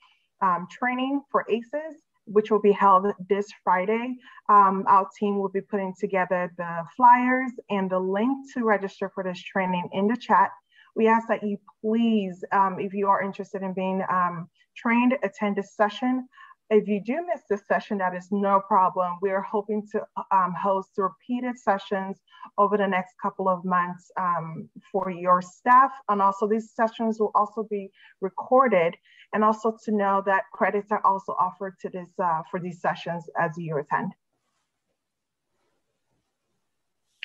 training for ACEs, which will be held this Friday. Our team will be putting together the flyers and the link to register for this training in the chat. We ask that you please, if you are interested in being trained, attend this session. If you do miss this session, that is no problem. We are hoping to host repeated sessions over the next couple of months for your staff. And also these sessions will also be recorded, and also to know that credits are also offered to this for these sessions as you attend.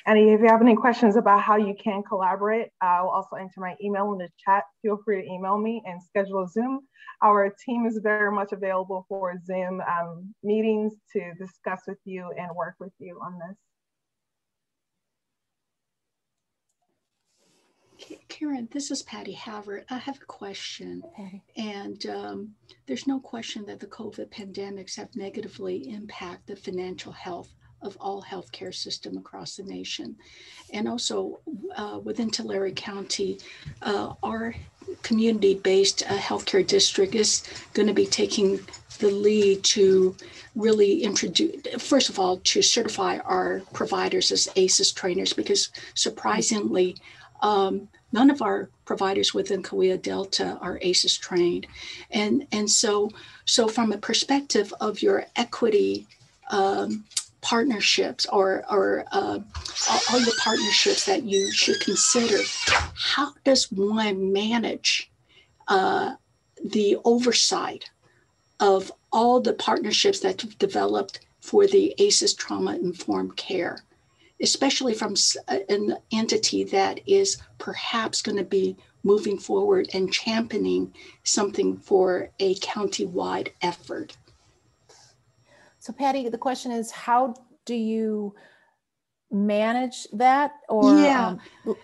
And if you have any questions about how you can collaborate, I'll also enter my email in the chat. Feel free to email me and schedule a Zoom. Our team is very much available for Zoom meetings to discuss with you and work with you on this. Karen, this is Patty Havert. I have a question. And there's no question that the COVID pandemics have negatively impacted the financial health of all healthcare system across the nation. And also within Tulare County, our community-based healthcare district is going to be taking the lead to really introduce, first of all, to certify our providers as ACEs trainers, because surprisingly, none of our providers within Cahuilla Delta are ACEs trained. And so from a perspective of your equity partnerships or all the partnerships that you should consider, how does one manage the oversight of all the partnerships that you've developed for the ACEs trauma-informed care, especially from an entity that is perhaps going to be moving forward and championing something for a county-wide effort? So Patty, the question is, how do you manage that? Or Yeah,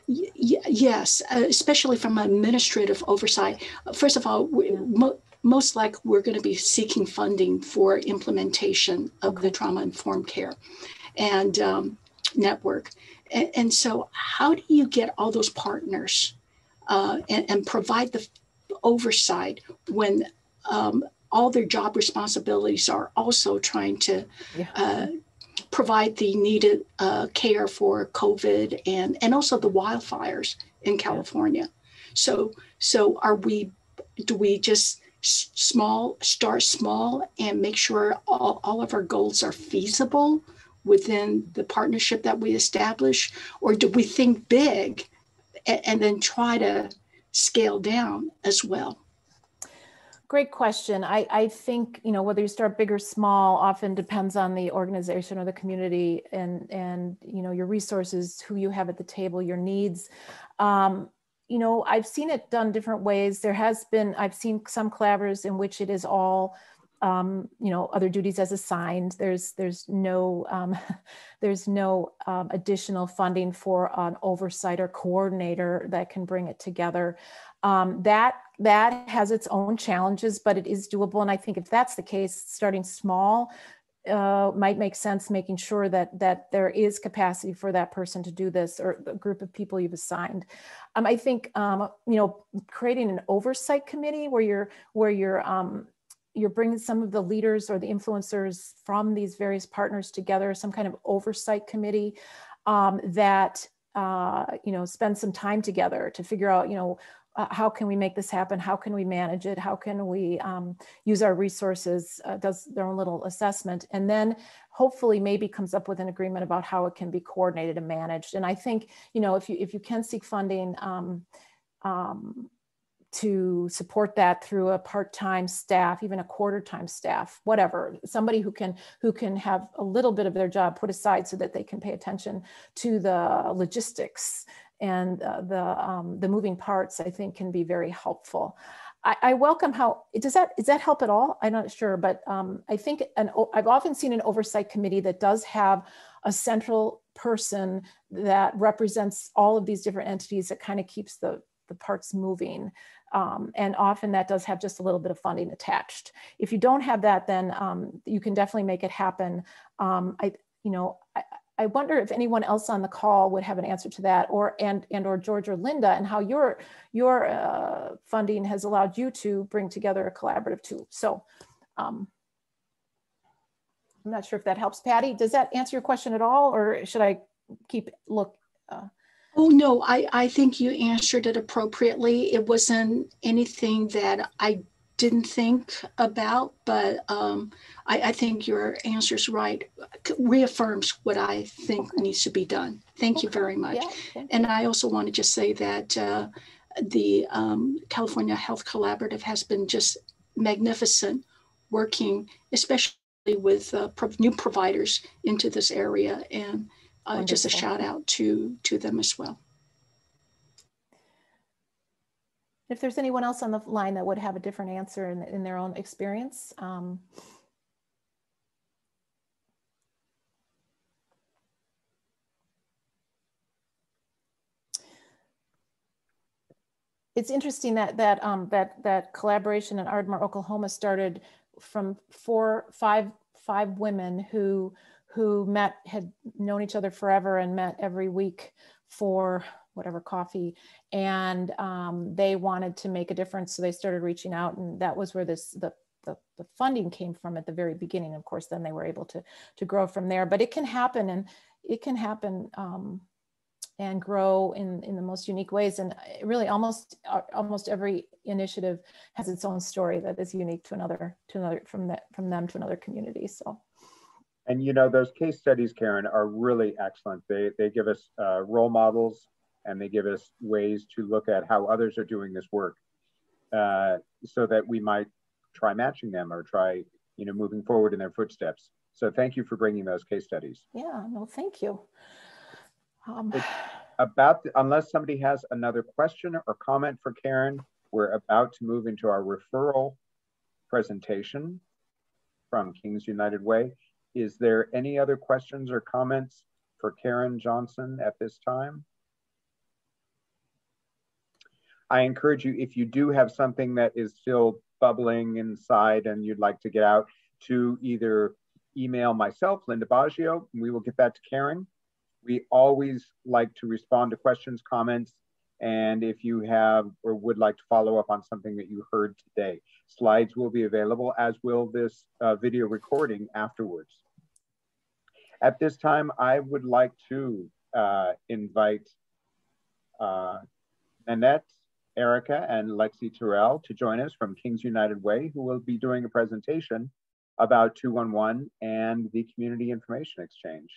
yes, especially from administrative oversight. First of all, most likely we're going to be seeking funding for implementation of the trauma-informed care and network. And so how do you get all those partners and provide the oversight when all their job responsibilities are also trying to provide the needed care for COVID and also the wildfires in California. So do we just start small and make sure all of our goals are feasible within the partnership that we establish? Or do we think big and then try to scale down as well? Great question. I think, whether you start big or small often depends on the organization or the community and your resources, who you have at the table, your needs. I've seen it done different ways. I've seen some collaboratives in which it is all, other duties as assigned. There's no additional funding for an oversight or coordinator that can bring it together. That has its own challenges, but it is doable. And I think if that's the case, starting small might make sense, making sure that there is capacity for that person to do this, or a group of people you've assigned. I think, creating an oversight committee where you're bringing some of the leaders or the influencers from these various partners together, some kind of oversight committee that spend some time together to figure out, how can we make this happen? How can we manage it? How can we use our resources, does their own little assessment, and then hopefully maybe comes up with an agreement about how it can be coordinated and managed. And I think, if you can seek funding to support that through a part-time staff, even a quarter-time staff, whatever, somebody who can have a little bit of their job put aside so that they can pay attention to the logistics and the moving parts, I think can be very helpful. I welcome does that help at all? I'm not sure, but I think I've often seen an oversight committee that does have a central person that represents all of these different entities that kind of keeps the parts moving. And often that does have just a little bit of funding attached. If you don't have that, then you can definitely make it happen. I wonder if anyone else on the call would have an answer to that, or George or Linda, and how your funding has allowed you to bring together a collaborative tool. So I'm not sure if that helps. Patty, does that answer your question at all, or should I Oh, no, I think you answered it appropriately. It wasn't anything that I didn't think about, but I think your answer's right. Reaffirms what I think needs to be done. Thank you very much. Yeah, and I also want to just say that the California Health Collaborative has been just magnificent, working especially with new providers into this area, and just a shout out to them as well. If there's anyone else on the line that would have a different answer in their own experience. It's interesting that collaboration in Ardmore, Oklahoma started from five women who had known each other forever and met every week for whatever coffee, and they wanted to make a difference, so they started reaching out, and that was where the funding came from at the very beginning. Of course, then they were able to grow from there. But it can happen, and grow in the most unique ways. And really, almost every initiative has its own story that is unique to another from them to another community. So. And those case studies, Karen, are really excellent. They give us role models, and they give us ways to look at how others are doing this work, so that we might try matching them or try, moving forward in their footsteps. So thank you for bringing those case studies. Yeah, no, thank you. Unless somebody has another question or comment for Karen, we're about to move into our referral presentation from Kings United Way. Is there any other questions or comments for Karen Johnson at this time? I encourage you, if you do have something that is still bubbling inside and you'd like to get out, to either email myself, Linda Baggio, and we will get that to Karen. We always like to respond to questions, comments, and if you have or would like to follow up on something that you heard today. Slides will be available, as will this video recording afterwards. At this time, I would like to invite Annette, Erica, and Lexi Terrell to join us from Kings United Way, who will be doing a presentation about 211 and the Community Information Exchange.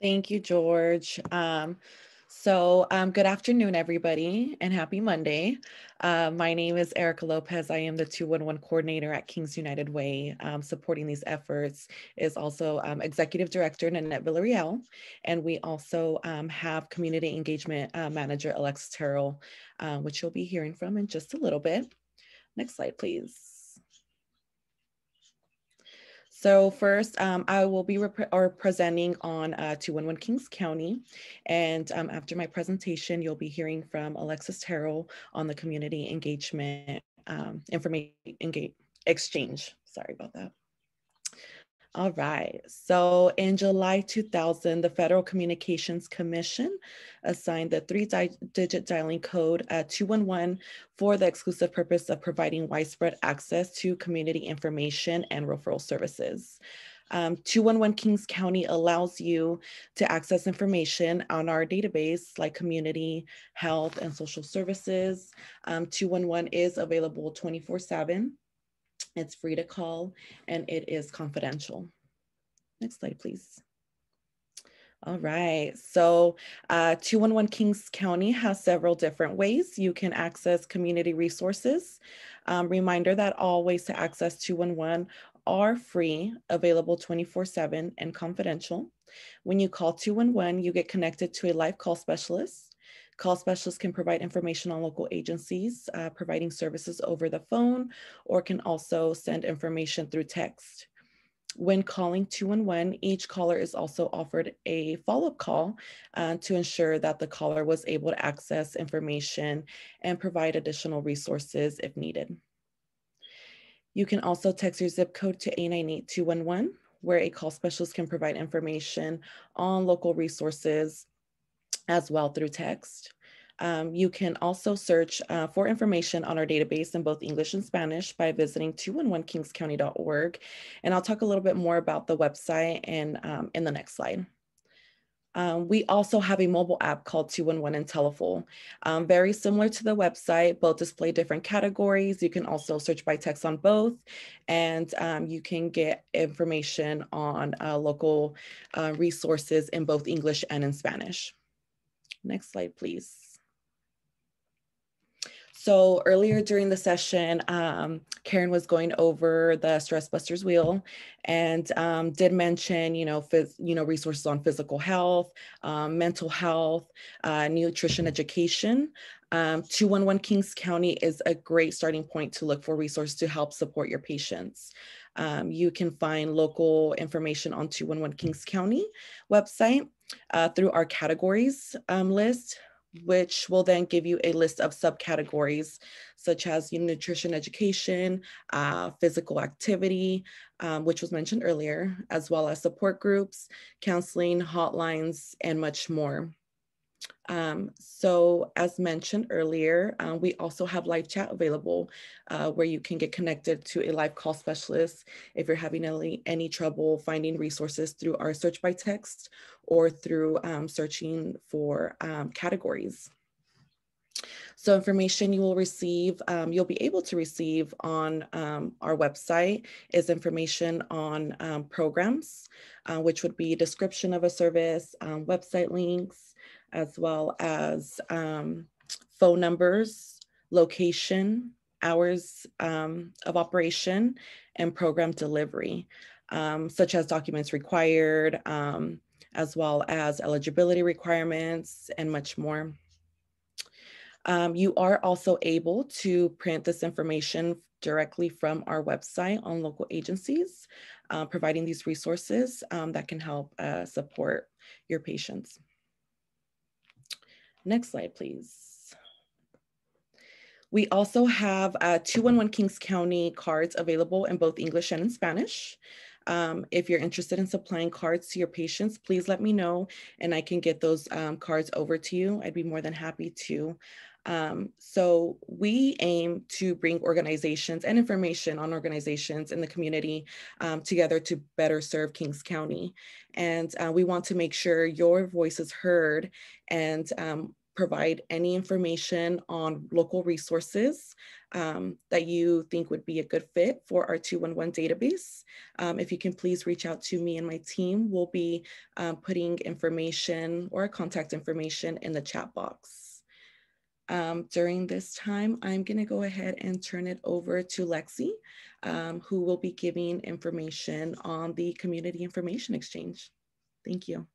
Thank you, George. Good afternoon, everybody, and happy Monday. My name is Erica Lopez. I am the 211 coordinator at Kings United Way. Supporting these efforts is also Executive Director Nanette Villarreal, and we also have Community Engagement Manager Alexis Terrell, which you'll be hearing from in just a little bit. Next slide, please. So first, I will be presenting on 211 Kings County. And after my presentation, you'll be hearing from Alexis Terrell on the Community Engagement Information Exchange. Sorry about that. All right, so in July 2000, the Federal Communications Commission assigned the three-digit dialing code 211 for the exclusive purpose of providing widespread access to community information and referral services. 211 Kings County allows you to access information on our database like community, health, and social services. 211 is available 24/7. It's free to call and it is confidential. Next slide, please. All right, so 211 Kings County has several different ways you can access community resources. Reminder that all ways to access 211 are free, available 24/7 and confidential. When you call 211, you get connected to a live call specialist. Call specialists can provide information on local agencies, providing services over the phone, or can also send information through text. When calling 211, each caller is also offered a follow-up call to ensure that the caller was able to access information and provide additional resources if needed. You can also text your zip code to 898211, where a call specialist can provide information on local resources as well through text. You can also search for information on our database in both English and Spanish by visiting 211kingscounty.org. And I'll talk a little bit more about the website in the next slide. We also have a mobile app called 211 and Telephone. Very similar to the website, both display different categories. You can also search by text on both, and you can get information on local resources in both English and in Spanish. Next slide, please. So earlier during the session, Karen was going over the Stress Busters wheel and did mention, resources on physical health, mental health, nutrition education. 211 Kings County is a great starting point to look for resources to help support your patients. You can find local information on 211 Kings County website through our categories list, which will then give you a list of subcategories such as nutrition education, physical activity, which was mentioned earlier, as well as support groups, counseling, hotlines, and much more. So as mentioned earlier, we also have live chat available where you can get connected to a live call specialist if you're having any trouble finding resources through our search by text or through searching for categories. So information you will receive, you'll be able to receive on our website is information on programs, which would be description of a service, website links, as well as phone numbers, location, hours of operation, and program delivery, such as documents required, as well as eligibility requirements and much more. You are also able to print this information directly from our website on local agencies, providing these resources that can help support your patients. Next slide, please. We also have 211 Kings County cards available in both English and in Spanish. If you're interested in supplying cards to your patients, please let me know and I can get those cards over to you. I'd be more than happy to. So we aim to bring organizations and information on organizations in the community together to better serve Kings County. And we want to make sure your voice is heard and provide any information on local resources that you think would be a good fit for our 211 database. If you can please reach out to me and my team, we'll be putting information or contact information in the chat box. During this time, I'm gonna go ahead and turn it over to Lexi, who will be giving information on the Community Information Exchange. Thank you.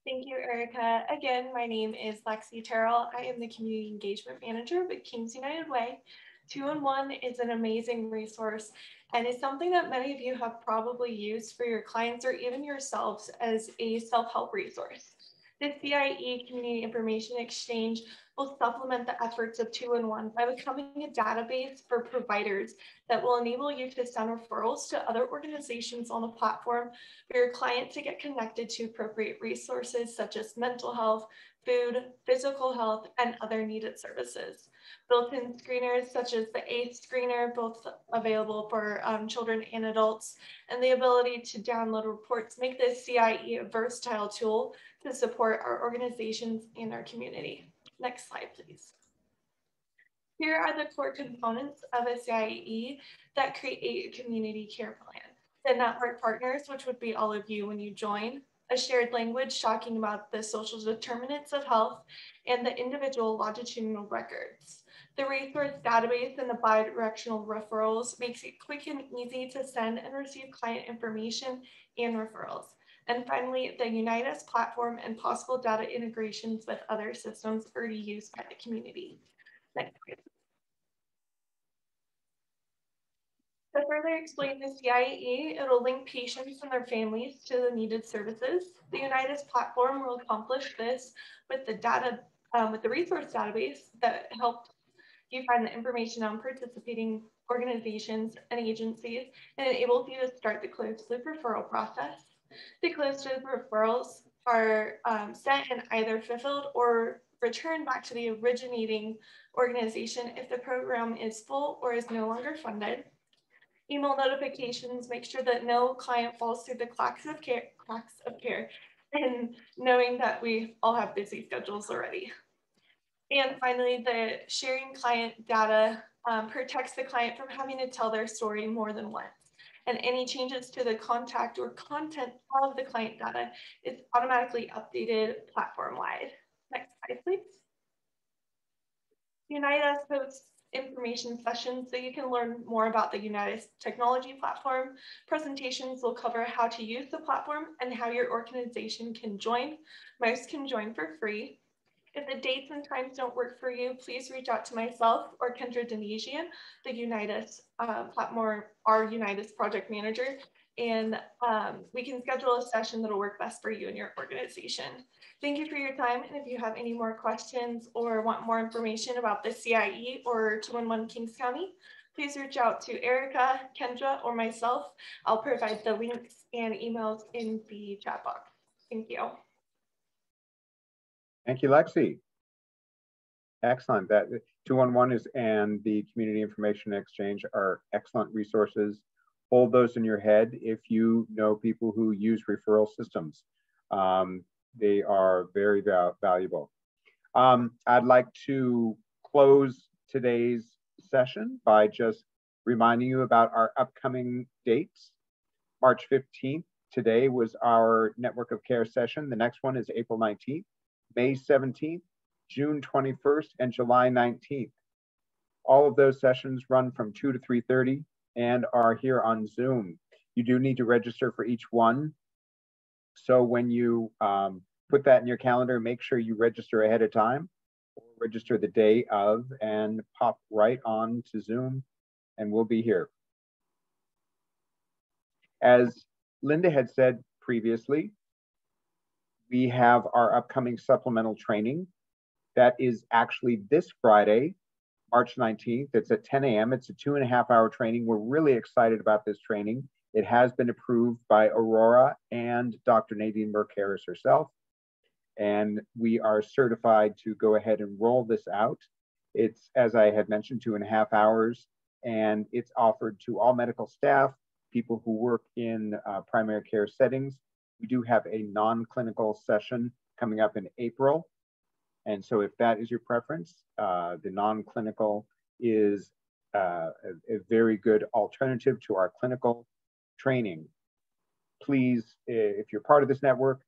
Thank you, Erica. Again, my name is Lexi Terrell. I am the Community Engagement Manager with Kings United Way. 211 is an amazing resource and is something that many of you have probably used for your clients or even yourselves as a self-help resource. The CIE Community Information Exchange will supplement the efforts of 211 by becoming a database for providers that will enable you to send referrals to other organizations on the platform for your client to get connected to appropriate resources such as mental health, food, physical health, and other needed services. Built-in screeners such as the ACE screener, both available for children and adults, and the ability to download reports make this CIE a versatile tool to support our organizations and our community. Next slide, please. Here are the core components of a CIE that create a community care plan. The network partners, which would be all of you when you join, a shared language talking about the social determinants of health, and the individual longitudinal records. The resource database and the bi-directional referrals makes it quick and easy to send and receive client information and referrals. And finally, the Unitas platform and possible data integrations with other systems already used by the community. Next slide. To further explain the CIE, it'll link patients and their families to the needed services. The Unitas platform will accomplish this with the data, with the resource database that helped you find the information on participating organizations and agencies and enables you to start the closed loop referral process. The closed loop referrals are sent and either fulfilled or returned back to the originating organization if the program is full or is no longer funded. Email notifications make sure that no client falls through the cracks of care, and knowing that we all have busy schedules already. And finally, the sharing client data protects the client from having to tell their story more than once. And any changes to the contact or content of the client data is automatically updated platform-wide. Next slide, please. Unitas hosts information sessions so you can learn more about the Unitas technology platform. Presentations will cover how to use the platform and how your organization can join. Most can join for free. If the dates and times don't work for you, please reach out to myself or Kendra Denisian, the Unitas platform, our Unitas project manager, and we can schedule a session that'll work best for you and your organization. Thank you for your time. And if you have any more questions or want more information about the CIE or 211 Kings County, please reach out to Erica, Kendra, or myself. I'll provide the links and emails in the chat box. Thank you. Thank you, Lexi. Excellent. That 211 is and the Community Information Exchange are excellent resources. Hold those in your head if you know people who use referral systems. They are very valuable. I'd like to close today's session by just reminding you about our upcoming dates. March 15th, today was our Network of Care session. The next one is April 19th. May 17th, June 21st, and July 19th. All of those sessions run from 2 to 3:30 and are here on Zoom. You do need to register for each one. So when you put that in your calendar, make sure you register ahead of time or register the day of and pop right on to Zoom and we'll be here. As Linda had said previously, we have our upcoming supplemental training. That is actually this Friday, March 19th. It's at 10 a.m. It's a 2.5-hour training. We're really excited about this training. It has been approved by Aurora and Dr. Nadine Burke-Harris herself. And we are certified to go ahead and roll this out. It's, as I had mentioned, 2.5 hours, and it's offered to all medical staff, people who work in primary care settings. We do have a non-clinical session coming up in April. And so if that is your preference, the non-clinical is a very good alternative to our clinical training. Please, if you're part of this network,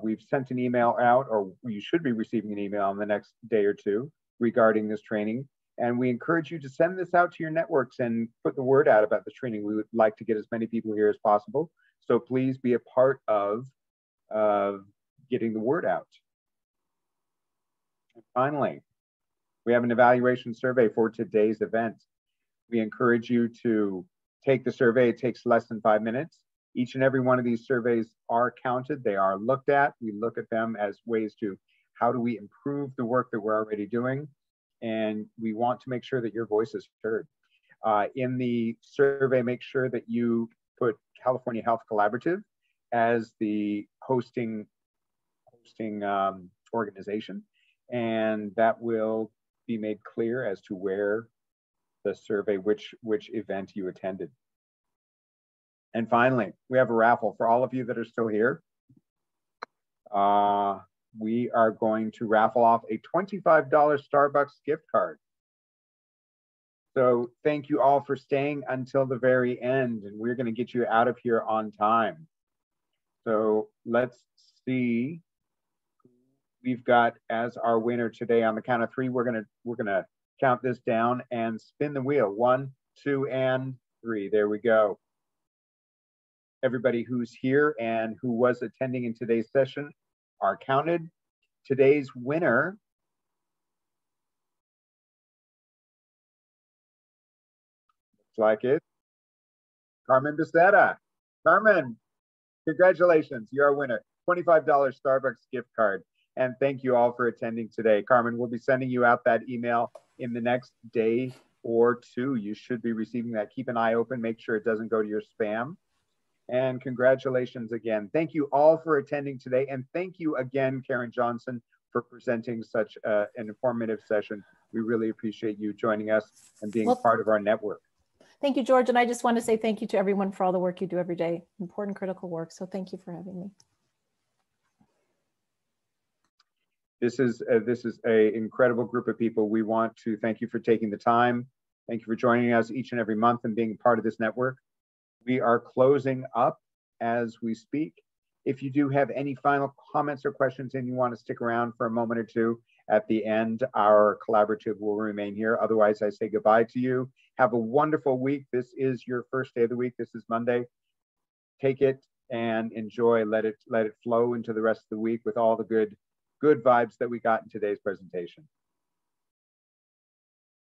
we've sent an email out, or you should be receiving an email in the next day or two regarding this training. And we encourage you to send this out to your networks and put the word out about this training. We would like to get as many people here as possible. So please be a part of getting the word out. And finally, we have an evaluation survey for today's event. We encourage you to take the survey. It takes less than 5 minutes. Each and every one of these surveys are counted. They are looked at. We look at them as ways to how do we improve the work that we're already doing. And we want to make sure that your voice is heard. In the survey, make sure that you put California Health Collaborative as the hosting organization, and that will be made clear as to where the survey, which event you attended. And finally, we have a raffle for all of you that are still here. We are going to raffle off a $25 Starbucks gift card. So thank you all for staying until the very end, and we're going to get you out of here on time. So let's see who we've got as our winner today. On the count of three, we're gonna count this down and spin the wheel. 1, 2, and 3. There we go. Everybody who's here and who was attending in today's session are counted. Today's winner looks like it, Carmen Becerra. Carmen, congratulations, you're a winner. $25 Starbucks gift card. And thank you all for attending today. Carmen, we'll be sending you out that email in the next day or two. You should be receiving that. Keep an eye open, make sure it doesn't go to your spam. And congratulations again. Thank you all for attending today. And thank you again, Karen Johnson, for presenting such an informative session. We really appreciate you joining us and being part of our network. Thank you, George. And I just want to say thank you to everyone for all the work you do every day. Important, critical work. So thank you for having me. This is an incredible group of people. We want to thank you for taking the time. Thank you for joining us each and every month and being part of this network. We are closing up as we speak. If you do have any final comments or questions and you want to stick around for a moment or two, at the end, our collaborative will remain here. Otherwise, I say goodbye to you. Have a wonderful week. This is your first day of the week. This is Monday. Take it and enjoy. Let it flow into the rest of the week with all the good vibes that we got in today's presentation.